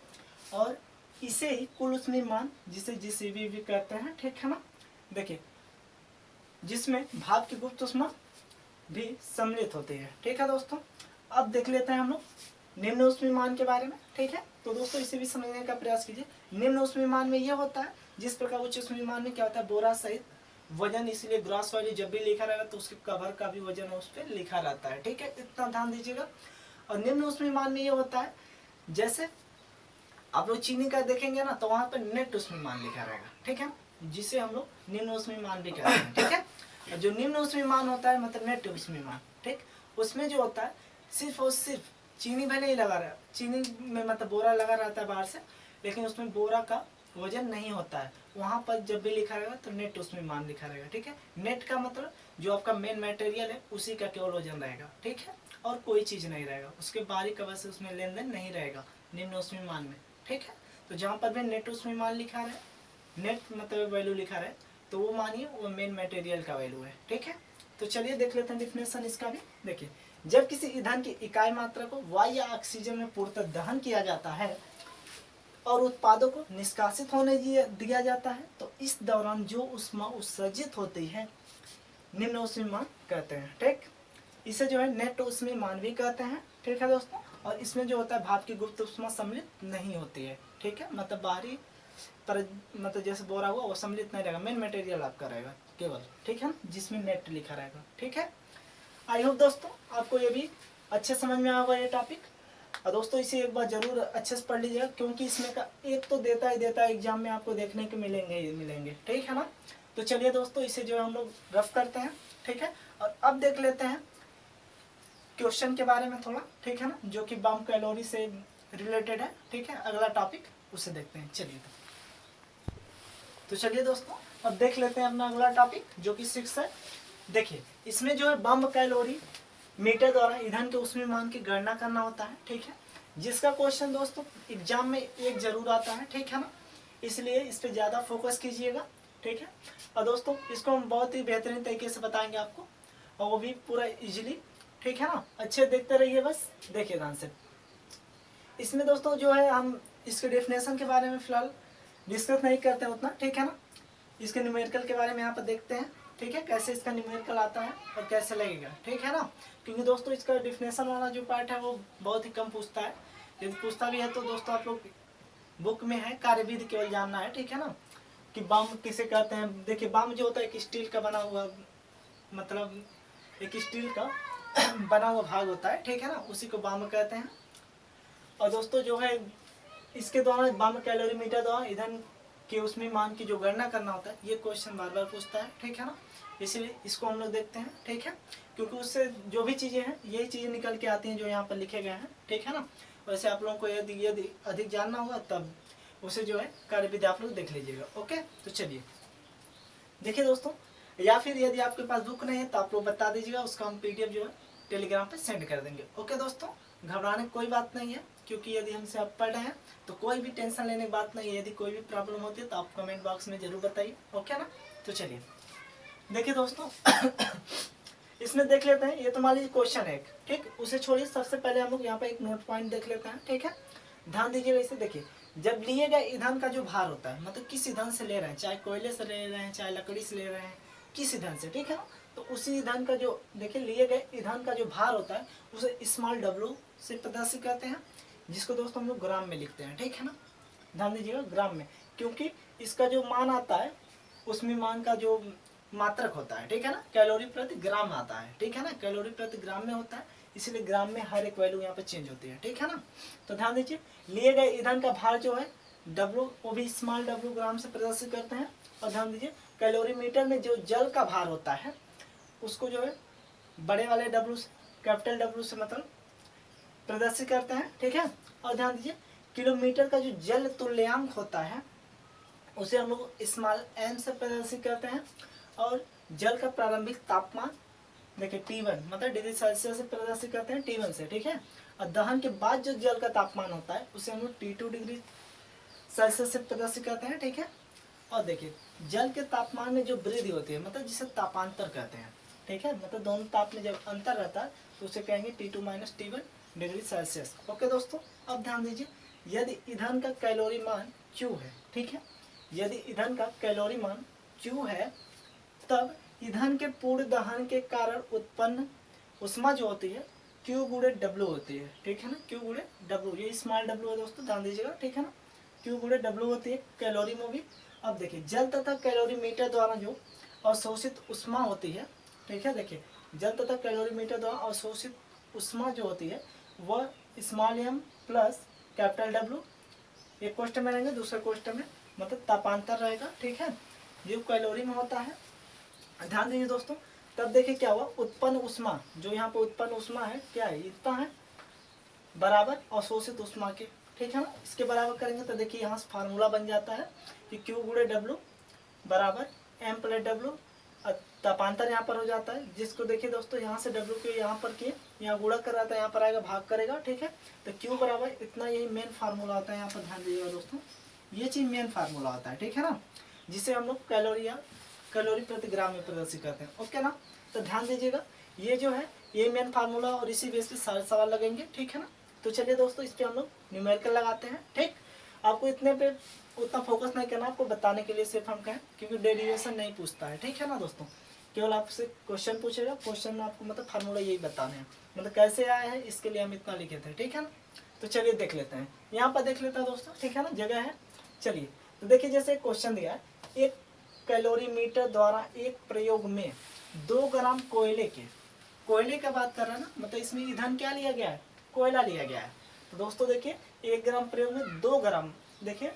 [SPEAKER 1] और इसे ही कुल ऊष्मीमान जिसे जीसीवी भी कहते हैं, ठीक है ना। देखिए जिसमें भाप की गुप्त ऊष्मा भी सम्मिलित होती है, ठीक है दोस्तों। अब देख लेते हैं हम लोग निम्न ऊष्मीमान के बारे में, ठीक है। तो दोस्तों इसे भी समझने का प्रयास कीजिए। निम्न ऊष्मीमान में यह होता है जिस प्रकार उच्च ऊष्मीमान में क्या होता है, बोरा सहित वजन, इसलिए ग्रॉस वैल्यू जब भी लिखा रहेगा तो उसके कवर का भी वजन उस पर लिखा रहता है, ठीक है, इतना ध्यान दीजिएगा। और निम्न ऊष्मीमान में यह होता है जैसे आप लोग चीनी का देखेंगे ना तो वहाँ पर नेट ऊष्मीमान लिखा रहेगा, ठीक है, जिसे हम लोग निम्न ऊष्मीमान भी कहते हैं, ठीक है। और जो निम्न ऊष्मीमान होता है मतलब नेट ऊष्मीमान, ठीक, उसमें जो होता है सिर्फ और सिर्फ चीनी भले ही लगा रहा, चीनी में मतलब बोरा लगा रहता है बाहर से, लेकिन उसमें बोरा का वजन नहीं होता है। वहाँ पर जब भी लिखा रहेगा तो नेट ऊष्मीमान लिखा रहेगा, ठीक है। नेट का मतलब जो आपका मेन मटेरियल है उसी का केवल वजन रहेगा, ठीक है, और कोई चीज़ नहीं रहेगा, उसके बाहरी कवर से उसमें लेन देन नहीं रहेगा निम्न ऊष्मीमान में, ठीक है। तो जहाँ पर भी नेट ऊष्मीमान लिखा रहे, नेट मतलब वैल्यू लिखा रहे, तो वो मानिए वो मेन मटेरियल का वैल्यू है, ठीक है। तो चलिए देख लेते हैं डिफिनेशन इसका भी। देखिए जब किसी ईंधन की इकाई मात्रा को वायु या ऑक्सीजन में पूर्णतः दहन किया जाता है और उत्पादों को निष्कासित होने दिया जाता है तो इस दौरान जो ऊष्मा उत्सर्जित होती है निम्न ऊष्मीमान कहते हैं, ठीक। इसे जो है नेट ऊष्मीमान भी कहते हैं, ठीक है दोस्तों। और इसमें जो होता है भाप की गुप्त ऊष्मा सम्मिलित नहीं होती है, ठीक है, मतलब बाहरी पर मतलब जैसे बोरा हुआ वो सम्मिलित नहीं रहेगा, मेन मटेरियल आपका रहेगा केवल, ठीक है, जिसमें नेट लिखा रहेगा, ठीक है। आई होप दोस्तों आपको ये भी अच्छे समझ में आएगा ये टॉपिक। और दोस्तों इसे एक बार जरूर अच्छे से पढ़ लीजिएगा क्योंकि इसमें का एक तो देता ही देता है एग्जाम में, आपको देखने के मिलेंगे, ठीक है ना। तो चलिए दोस्तों इसे जो है हम लोग रफ करते हैं, ठीक है। और अब देख लेते हैं क्वेश्चन के बारे में थोड़ा, ठीक है ना, जो कि बम कैलोरी से रिलेटेड है, ठीक है। अगला टॉपिक उसे देखते हैं, चलिए। तो चलिए दोस्तों अब देख लेते हैं अपना अगला टॉपिक जो कि 6 है। देखिए इसमें जो है बम कैलोरी मीटर द्वारा ईंधन के ऊष्मीमान की गणना करना होता है, ठीक है, जिसका क्वेश्चन दोस्तों एग्जाम में एक जरूर आता है, ठीक है ना, इसलिए इस पर ज़्यादा फोकस कीजिएगा, ठीक है। और दोस्तों इसको हम बहुत ही बेहतरीन तरीके से बताएंगे आपको, और वो भी पूरा इजीली, ठीक है ना। अच्छे देखते रहिए, बस देखिए ध्यान से। इसमें दोस्तों जो है हम इसके डेफिनेशन के बारे में फिलहाल डिस्कस नहीं करते हैं उतना, ठीक है ना। इसके न्यूमेरिकल के बारे में यहाँ पर देखते हैं, ठीक है, कैसे इसका न्यूमेरिकल आता है और कैसे लगेगा, ठीक है ना। क्योंकि दोस्तों इसका डिफिनेशन वाला जो पार्ट है वो बहुत ही कम पूछता है, यदि पूछता भी है तो दोस्तों आप लोग बुक में है कार्यविधि केवल जानना है, ठीक है ना, कि बम किसे कहते हैं। देखिए बम जो होता है एक स्टील का बना हुआ, मतलब एक स्टील का बना हुआ भाग होता है, ठीक है ना, उसी को बम कहते हैं। और दोस्तों जो है इसके द्वारा बम कैलोरीमीटर द्वारा ईंधन के ऊष्मीमान की जो गणना करना होता है ये क्वेश्चन बार बार पूछता है, ठीक है ना, इसलिए इसको हम लोग देखते हैं, ठीक है। क्योंकि उससे जो भी चीज़ें हैं यही चीज़ें निकल के आती हैं जो यहाँ पर लिखे गए हैं, ठीक है ना। वैसे आप लोगों को यदि अधिक जानना हुआ तब उसे जो है कार्यविधि आप लोग देख लीजिएगा, ओके। तो चलिए देखिए दोस्तों, या फिर यदि आपके पास बुक नहीं है तो आप लोग बता दीजिएगा, उसका हम PDF जो है टेलीग्राम पे सेंड कर देंगे, ओके दोस्तों। घबराने की कोई बात नहीं है क्योंकि यदि हमसे आप पढ़ रहे हैं तो कोई भी टेंशन लेने की बात नहीं है। यदि कोई भी प्रॉब्लम होती है तो आप कमेंट बॉक्स में जरूर बताइए, ओके ना। तो चलिए देखिए दोस्तों इसमें देख लेते हैं, ये तो मान लीजिए क्वेश्चन है एक, ठीक, उसे छोड़िए, सबसे पहले हम लोग यहाँ पे एक नोट पॉइंट देख लेते हैं, ठीक है। ध्यान दीजिएगा इसे। देखिए जब लिए गए ईंधन का जो भार होता है, मतलब किस ईंधन से ले रहे हैं, चाहे कोयले से ले रहे हैं चाहे लकड़ी से ले रहे हैं, किस ईंधन से, ठीक है ना, तो उसी ईंधन का जो देखिए लिए गए ईंधन का जो भार होता है उसे स्मॉल w से प्रदर्शित करते हैं, जिसको दोस्तों हम लोग ग्राम में लिखते हैं, ठीक है ना। ध्यान दीजिएगा ग्राम में, क्योंकि इसका जो मान आता है उसमें मान का जो मात्रक होता है, ठीक है ना, कैलोरी प्रति ग्राम आता है, ठीक है ना, कैलोरी प्रति ग्राम में होता है, इसलिए ग्राम में हर एक वैल्यू यहाँ पे चेंज होती है, ठीक है ना। तो ध्यान दीजिए लिए गए ईंधन का भार जो है W, वो भी स्मॉल w ग्राम से प्रदर्शित करते हैं। और ध्यान दीजिए कैलोरीमीटर में जो जल का भार होता है उसको जो है बड़े वाले W से, कैपिटल W से मतलब प्रदर्शित करते हैं, ठीक है। और ध्यान दीजिए किलोमीटर का जो जल तुल्यांक होता है उसे हम लोग स्मॉल m से प्रदर्शित करते हैं। और जल का प्रारंभिक तापमान देखिए T1 मतलब डिग्री सेल्सियस से प्रदर्शित करते हैं, T1 से, ठीक है। और दहन के बाद जो जल का तापमान होता है उसे हम लोग T2 डिग्री सेल्सियस से प्रदर्शित करते हैं, ठीक है। और देखिए जल के तापमान में जो वृद्धि होती है मतलब जिसे तापांतर कहते हैं, ठीक है, मतलब दोनों ताप में जब अंतर रहता है तो उसे कहेंगे T2 - T1 degree Celsius. Okay दोस्तों, अब ध्यान दीजिए, यदि ईंधन का कैलोरी मान Q है, ठीक है, यदि ईंधन का कैलोरी मान Q है तब ईंधन के पूर्ण दहन के कारण उत्पन्न उष्मा जो होती है Q गुणे W होती है, ठीक है ना, Q गुणे W, ये स्मॉल w है दोस्तों, ध्यान दीजिएगा, ठीक है ना, Q गुणे W होती है कैलोरी में भी। अब देखिए जल तथा कैलोरीमीटर द्वारा जो अवशोषित उष्मा होती है, ठीक है, देखिए जल तथा कैलोरीमीटर द्वारा अवशोषित उष्मा जो होती है वह small m plus capital W, एक क्वेश्चन में रहेंगे, दूसरे क्वेश्चन में मतलब तापांतर रहेगा, ठीक है, जो कैलोरी में होता है। ध्यान दीजिए दोस्तों, तब देखिए क्या हुआ, उत्पन्न उष्मा, जो यहाँ पे उत्पन्न उष्मा है क्या है, इतना है बराबर अवशोषित उष्मा के, ठीक है ना, इसके बराबर करेंगे तो देखिए यहाँ से फार्मूला बन जाता है कि Q गुणे W बराबर M प्लस W, तापांतर यहाँ पर हो जाता है, जिसको देखिए दोस्तों यहाँ से W के यहाँ पर किए, यहाँ गुणा कर रहा था, यहाँ पर आएगा भाग करेगा, ठीक है, तो Q बराबर इतना, यही मेन फार्मूला होता है, यहाँ पर ध्यान दीजिएगा दोस्तों, ये चीज़ मेन फार्मूला होता है, ठीक है ना, जिसे हम लोग कैलोरी प्रति ग्राम में प्रदर्शित करते हैं। ओके ना, तो ध्यान दीजिएगा, ये जो है ये मेन फार्मूला और इसी बेस पे सारे सवाल लगेंगे, ठीक है ना। तो चलिए दोस्तों इस पे हम लोग न्यूमेरिकल लगाते हैं, ठीक, आपको इतने पे उतना फोकस नहीं करना, आपको बताने के लिए सिर्फ हम कहें, क्योंकि डेरिवेशन नहीं पूछता है, ठीक है ना दोस्तों, केवल आपसे क्वेश्चन पूछेगा, क्वेश्चन में आपको मतलब फार्मूला यही बताने हैं, मतलब कैसे आया है इसके लिए हम इतना लिखे थे, ठीक है ना। तो चलिए देख लेते हैं, यहाँ पर देख लेते हैं दोस्तों, ठीक है ना, जगह है। चलिए तो देखिए जैसे क्वेश्चन दिया है, एक कैलोरीमीटर द्वारा एक प्रयोग में 2 ग्राम कोयले का बात कर रहा है ना, मतलब इसमें ईंधन क्या लिया गया है, कोयला लिया गया है। तो दोस्तों देखिए 1 ग्राम प्रयोग में 2 ग्राम, देखिए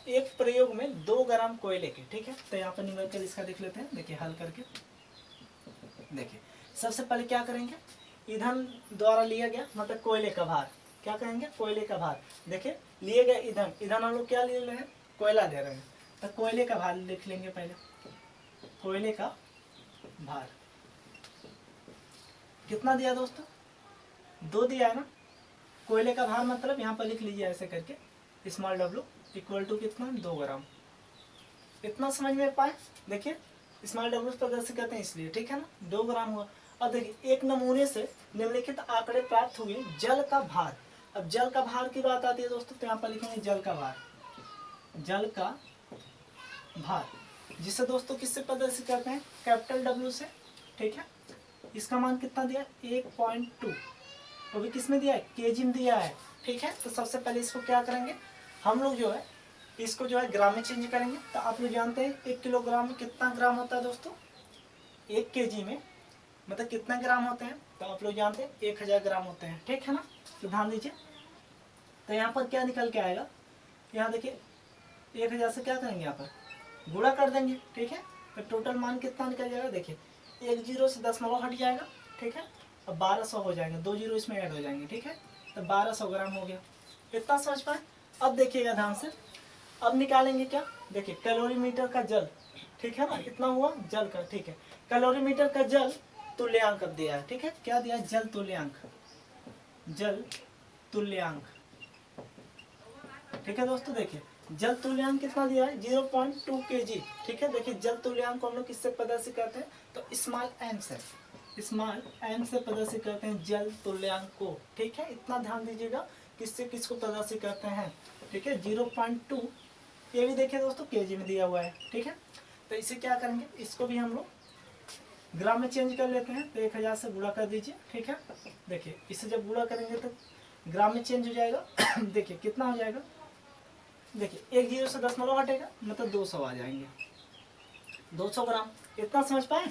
[SPEAKER 1] एक प्रयोग में 2 ग्राम कोयले के, ठीक है, तो यहाँ पर न्यूमेरिकल इसका देख लेते हैं, देखिए हल करके। देखिए सबसे पहले क्या करेंगे, ईंधन द्वारा लिया गया मतलब कोयले का भार, क्या कहेंगे, कोयले का भार, देखिए लिए गए ईंधन हम लोग क्या ले रहे हैं, कोयला दे रहे हैं, तो कोयले का भार लिख लेंगे पहले, कोयले का भार कितना दिया दोस्तों, 2 दिया है ना, कोयले का भार मतलब यहाँ पर लिख लीजिए ऐसे करके, स्मॉल w इक्वल टू कितना, 2 ग्राम, इतना समझ में पाए। देखिए स्मॉल w प्रदर्शित करते हैं इसलिए, ठीक है ना, 2 ग्राम हुआ। और देखिए एक नमूने से निम्नलिखित आंकड़े प्राप्त हुए जल का भार। अब जल का भार की बात आती है दोस्तों, तो यहाँ पर लिखेंगे जल का भार, जल का भार, जिसे दोस्तों किससे प्रदर्शित करते हैं, कैपिटल W से, ठीक है। इसका मान कितना दिया, 1.2, तो भी किसमें दिया है, केजी में दिया है, ठीक है। तो सबसे पहले इसको क्या करेंगे, हम लोग जो है इसको जो है ग्राम में चेंज करेंगे। तो आप लोग जानते हैं 1 किलोग्राम में कितना ग्राम होता है दोस्तों, 1 केजी में मतलब कितना ग्राम होते हैं, तो आप लोग जानते हैं 1000 ग्राम होते हैं, ठीक है ना। तो ध्यान दीजिए, तो यहाँ पर क्या निकल के आएगा, यहाँ देखिए 1000 से क्या करेंगे, यहाँ पर गुणा कर देंगे, ठीक है, तो टोटल मान कितना निकल जाएगा, देखिए 1 जीरो से दशमलव हट जाएगा, ठीक है, अब 1200 हो जाएंगे, 2 जीरो इसमें ऐड हो जाएंगे, ठीक है, तो 1200 ग्राम हो गया, इतना समझ पाए। अब देखिएगा ध्यान से, अब निकालेंगे क्या, देखिए कैलोरीमीटर का जल, ठीक है ना, इतना हुआ जल का, ठीक है, कैलोरीमीटर का जल तुल्यांक अब दिया है, ठीक है, क्या दिया है, जल तुल्यांक, जल तुल्यांक, ठीक है दोस्तों। देखिए जल तुल्यांक कितना दिया है, 0.2 kg, ठीक है। देखिए जल तुल्यांक को हम लोग किससे प्रदर्शित करते हैं, तो स्मॉल m से प्रदर्शित करते हैं जल तुल्यांक को, ठीक है, इतना ध्यान दीजिएगा, किससे किसको प्रदर्शित करते हैं, ठीक है, 0.2, ये भी देखिए दोस्तों केजी में दिया हुआ है, ठीक है। तो इसे क्या करेंगे, इसको भी हम लोग ग्राम में चेंज कर लेते हैं, तो 1000 से गुणा कर दीजिए, ठीक है। देखिए इसे जब गुणा करेंगे तो ग्राम में चेंज हो जाएगा देखिए कितना हो जाएगा, देखिए 1 जीरो से दशमलव हटेगा मतलब 200 आ जाएंगे, 200 ग्राम, इतना समझ पाए।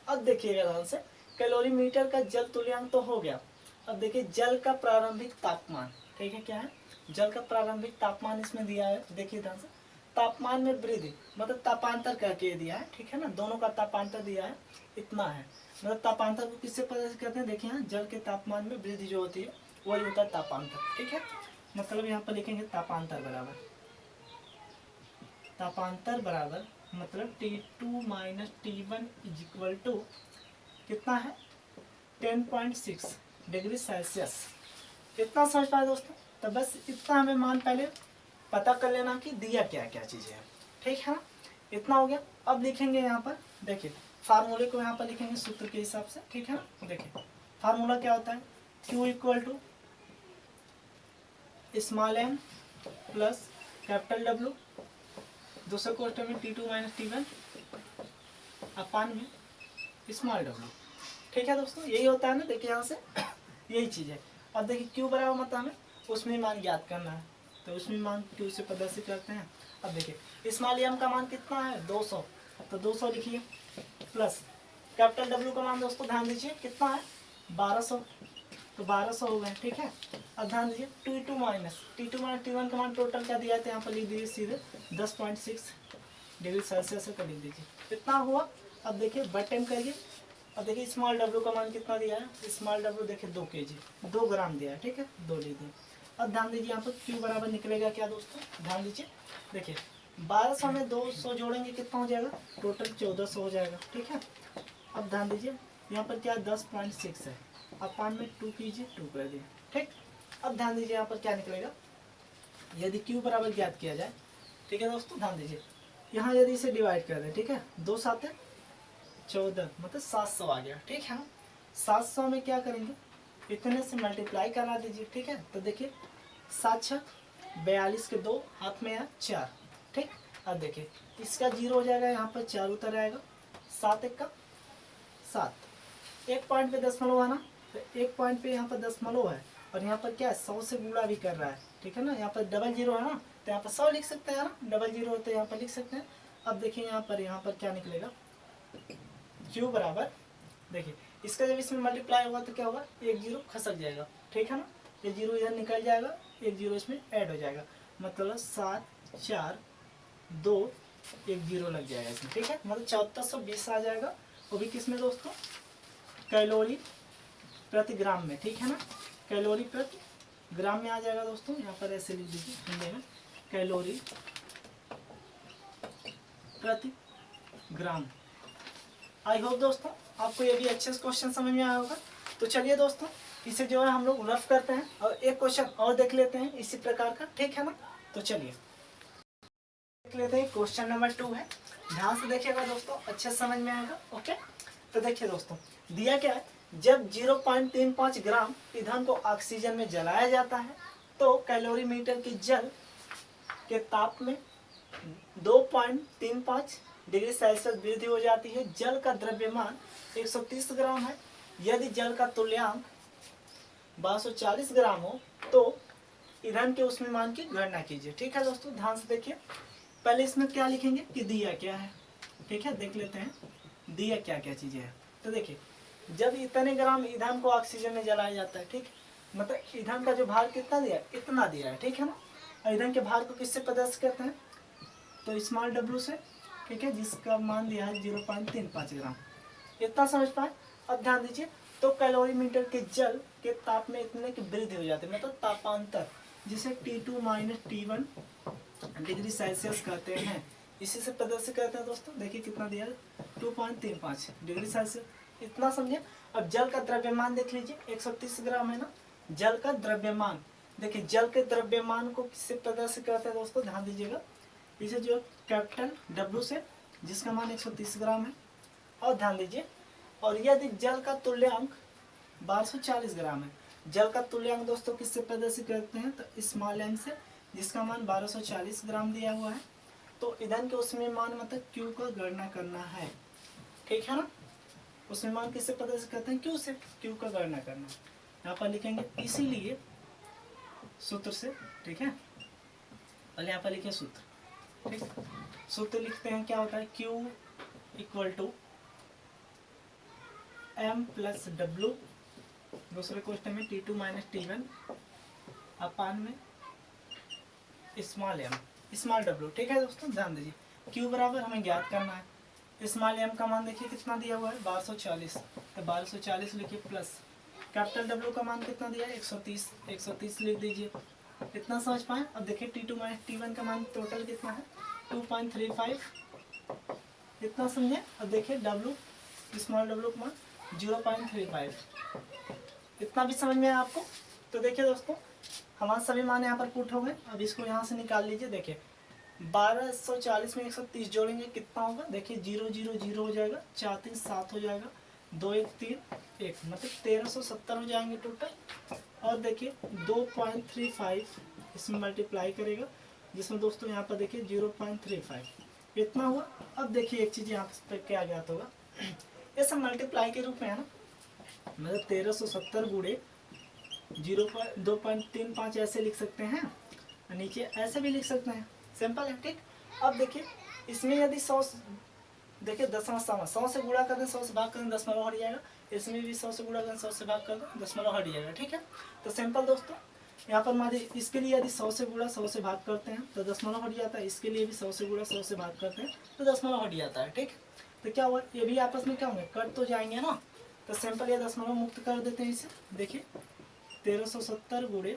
[SPEAKER 1] अब देखिएगा ध्यान से, कैलोरीमीटर का जल तुल्यांक तो हो गया। अब देखिए जल का प्रारंभिक तापमान, ठीक है, क्या है, जल का प्रारंभिक तापमान इसमें दिया है, देखिए ध्यान से, तापमान में वृद्धि मतलब तापांतर करके दिया है, ठीक है ना, दोनों का तापांतर दिया है, इतना है, मतलब तापांतर को किससे प्रदर्शित करते हैं, देखिए यहाँ जल के तापमान में वृद्धि जो होती है वही होता है तापांतर, ठीक है। मतलब यहाँ पर लिखेंगे तापांतर बराबर मतलब T2 - T1 is equal to कितना है, 10.6 डिग्री सेल्सियस, इतना समझ पाए दोस्तों। तो बस इतना हमें मान पहले पता कर लेना कि दिया क्या क्या चीज़ें हैं, ठीक है ना। इतना हो गया। अब लिखेंगे यहाँ पर, देखिए फार्मूले को यहाँ पर लिखेंगे सूत्र के हिसाब से, ठीक है ना। देखिए फार्मूला क्या होता है, Q equal to small m plus capital W, दूसरे क्वेश्चन में T2 माइनस T1 अपान में स्मॉल w, ठीक है दोस्तों, यही होता है ना। देखिए यहाँ से यही चीज़ है। अब देखिए Q बराबर मतलब हमें उसमें मान ज्ञात करना है, तो उसमें मान Q से प्रदर्शित करते हैं। अब देखिए स्मॉल m का मान कितना है 200, तो 200 लिखिए, प्लस कैपिटल W का मान दोस्तों ध्यान दीजिए कितना है 1200, तो 1200 हो गए, ठीक है। अब ध्यान दीजिए T2 माइनस T1 का मान टोटल क्या दिया है, तो यहाँ पर लिख दीजिए सीधे 10.6 डिग्री सेल्सियस का लिख दीजिए, इतना हुआ। अब देखिए बटन करिए। अब देखिए स्मॉल w का मान कितना दिया है, स्मॉल w देखिए 2 kg 2 ग्राम दिया है, ठीक है, 2 लिख दिए। अब ध्यान दीजिए यहाँ पर Q बराबर निकलेगा क्या दोस्तों, ध्यान दीजिए, देखिए 1200 में 200 जोड़ेंगे कितना हो जाएगा, टोटल 1400 हो जाएगा, ठीक है। अब ध्यान दीजिए यहाँ पर क्या 10.6 है, अपान में 2 कीजिए 2 कर दिए, ठीक। अब ध्यान दीजिए यहाँ पर क्या निकलेगा, यदि Q बराबर ज्ञात किया जाए, ठीक है दोस्तों, ध्यान दीजिए यहाँ यदि इसे डिवाइड कर दें, ठीक है, 2 7 14 मतलब 700 आ गया, ठीक है। 700 में क्या करेंगे, इतने से मल्टीप्लाई करा दीजिए, ठीक है। तो देखिए 7 6 42 के 2 हाथ में है 4, ठीक। अब देखिए इसका 0 हो जाएगा, यहाँ पर 4 उतर आएगा, 7 1 का 7, एक पॉइंट पे दशमलव है ना, तो एक पॉइंट पे यहाँ पर दशमलव है, और यहाँ पर क्या है 100 से गुणा भी कर रहा है, ठीक है ना। यहाँ पर डबल 0 है ना, तो यहाँ पर 100 लिख सकते हैं ना, डबल 0 तो यहाँ पर लिख सकते हैं। अब देखिए यहाँ पर क्या निकलेगा, Q बराबर, देखिए इसका जब इसमें मल्टीप्लाई होगा तो क्या होगा, 1 0 खसक जाएगा, ठीक है ना, ये 0 इधर निकल जाएगा, 1 0 इसमें ऐड हो जाएगा, मतलब 7 4 2 1 0 लग जाएगा इसमें, ठीक है, मतलब 7420 आ जाएगा। वो भी किस में दोस्तों, कैलोरी प्रति ग्राम में, ठीक है ना, कैलोरी प्रति ग्राम में आ जाएगा दोस्तों। यहाँ पर ऐसे लिख दीजिए हिंदी में, कैलोरी प्रति ग्राम। आई होप दोस्तों आपको ये भी अच्छे से क्वेश्चन समझ में आया होगा। तो चलिए दोस्तों इसे जो है हम लोग रफ करते हैं और एक क्वेश्चन और देख लेते हैं इसी प्रकार का, ठीक है ना। तो चलिए देख लेते हैं, क्वेश्चन नंबर 2 है, ध्यान से देखिएगा दोस्तों, अच्छे समझ में आएगा, ओके। तो देखिए दोस्तों दिया क्या है, जब 0.35 ग्राम ईंधन को ऑक्सीजन में जलाया जाता है तो कैलोरीमीटर की जल के ताप में 2.35 डिग्री सेल्सियस वृद्धि हो जाती है। जल का द्रव्यमान 130 ग्राम है। यदि जल का तुल्यांक 1240 ग्राम हो तो ईंधन के ऊष्मीमान की गणना कीजिए, ठीक है दोस्तों। ध्यान से देखिए, पहले इसमें क्या लिखेंगे कि दिया क्या है, ठीक है, देख लेते हैं दिया क्या क्या चीजें हैं। तो देखिए जब इतने ग्राम ईंधन को ऑक्सीजन में जलाया जाता है, ठीक, मतलब ईंधन का जो भार कितना दिया है, इतना दिया है, ठीक है ना। और ईंधन के भार को किससे प्रदर्शित करते हैं, तो स्मॉल w से, ठीक है, जिसका मान दिया है 0.35 ग्राम, इतना समझ पाए। अब ध्यान दीजिए, तो कैलोरीमीटर के जल के ताप में इतने की वृद्धि हो जाती है, मतलब तापांतर, जिसे T2 minus T1 degree Celsius कहते हैं, इसी से प्रदर्शित करते हैं दोस्तों। देखिए कितना दिया है 2.35 डिग्री सेल्सियस, इतना समझे। अब जल का द्रव्यमान देख लीजिए 130 ग्राम है ना, जल का द्रव्यमान, देखिए जल के द्रव्यमान को किससे प्रदर्शित करते हैं दोस्तों, ध्यान दीजिएगा, इसे जो कैपिटल W से, जिसका मान 130 ग्राम है। और ध्यान दीजिए, और यदि जल का तुल्यांक 1240 ग्राम है, जल का तुल्यांक दोस्तों किससे प्रदर्शित करते हैं, तो स्मॉल m से, जिसका मान 1240 ग्राम दिया हुआ है। तो ईंधन के उसमें मान मतलब Q का गणना करना है, ठीक है ना। उसमें मान किससे प्रदर्शित करते हैं, Q से, Q का गणना करना है। यहाँ पर लिखेंगे इसीलिए सूत्र से, ठीक है, पहले यहाँ पर लिखे सूत्र, ठीक, सूत्र लिखते हैं, क्या होता है Q equal to M plus W, दूसरे क्वेश्चन में T2 माइनस T1 अपान में स्मॉल m स्मॉल w, ठीक है दोस्तों। ध्यान दीजिए Q बराबर हमें ज्ञात करना है, स्मॉल m का मान देखिए कितना दिया हुआ है 1240, तो 1240 लिखिए, प्लस कैपिटल W का मान कितना दिया है 130 लिख दीजिए, इतना समझ पाए। अब देखिए T2 माइनस T1 का मान टोटल कितना है 2.35, इतना समझे। अब देखिए W स्मॉल w का मान 0.35, इतना भी समझ में आया आपको। तो देखिए दोस्तों हमारे सभी मान यहाँ पर पुट हो गए। अब इसको यहाँ से निकाल लीजिए, देखिए 1240 में 130 जोड़ेंगे कितना होगा, देखिए 0 0 0 हो जाएगा, 4 3 7 हो जाएगा, 2 1 3 1, मतलब 1370 हो जाएंगे टोटल। और देखिए 2.35 इसमें मल्टीप्लाई करेगा, जिसमें दोस्तों यहाँ पर देखिए 0.35 इतना हुआ। अब देखिए एक चीज़ यहाँ पर क्या ज्ञात होगा, ये सब मल्टीप्लाई के रूप में है ना, मतलब 1370 गुणे 2.35 ऐसे लिख सकते हैं, नीचे ऐसे भी लिख सकते हैं, सिंपल है, ठीक। अब देखिए इसमें यदि 100, देखिए 100 से गुणा कर दें, 100 से भाग कर दें, दशमलव हट जाएगा, इसमें भी 100 से गुणा कर दें, 100 से भाग कर दें, दशमलव हट जाएगा, ठीक है। तो सिंपल दोस्तों, यहाँ पर मान लीजिए इसके लिए यदि 100 से गुणा 100 से भाग करते हैं तो दशमलव हट जाता है, इसके लिए भी 100 से गुणा 100 से भाग करते हैं तो दशमलव हट जाता है, ठीक। तो क्या हुआ, ये भी आपस में क्या होंगे, कट तो जाएंगे ना, तो सिंपल ये दशमलव मुक्त कर देते हैं इसे। देखिए 1370 गुणे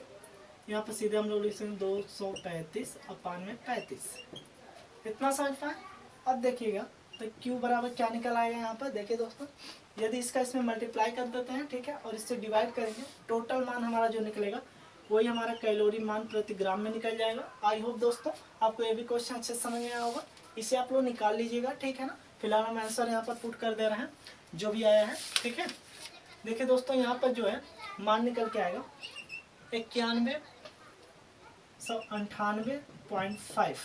[SPEAKER 1] यहाँ पर सीधे हम लोग लिख सकते हैं 235 अपान में 35, इतना समझ पाए। अब देखिएगा तो Q बराबर क्या निकल आएगा यहाँ पर, देखिए दोस्तों यदि इसका इसमें मल्टीप्लाई कर देते हैं, ठीक है, और इससे डिवाइड करेंगे, टोटल मान हमारा जो निकलेगा वही हमारा कैलोरी मान प्रति ग्राम में निकल जाएगा। आई होप दोस्तों आपको ये भी क्वेश्चन अच्छे से समझ में आया होगा, इसे आप लोग निकाल लीजिएगा, ठीक है ना। फिलहाल हम आंसर यहाँ पर पुट कर दे रहे हैं जो भी आया है, ठीक है। देखिए दोस्तों यहाँ पर जो है मान निकल के आएगा 9198.5,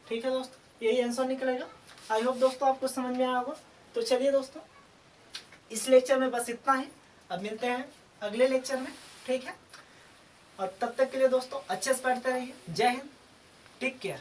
[SPEAKER 1] ठीक है दोस्तों, यही आंसर निकलेगा। आई होप दोस्तों आपको समझ में आया होगा। तो चलिए दोस्तों इस लेक्चर में बस इतना ही, अब मिलते हैं अगले लेक्चर में, ठीक है। और तब तक के लिए दोस्तों अच्छे से पढ़ते रहिए। जय हिंद, टेक केयर।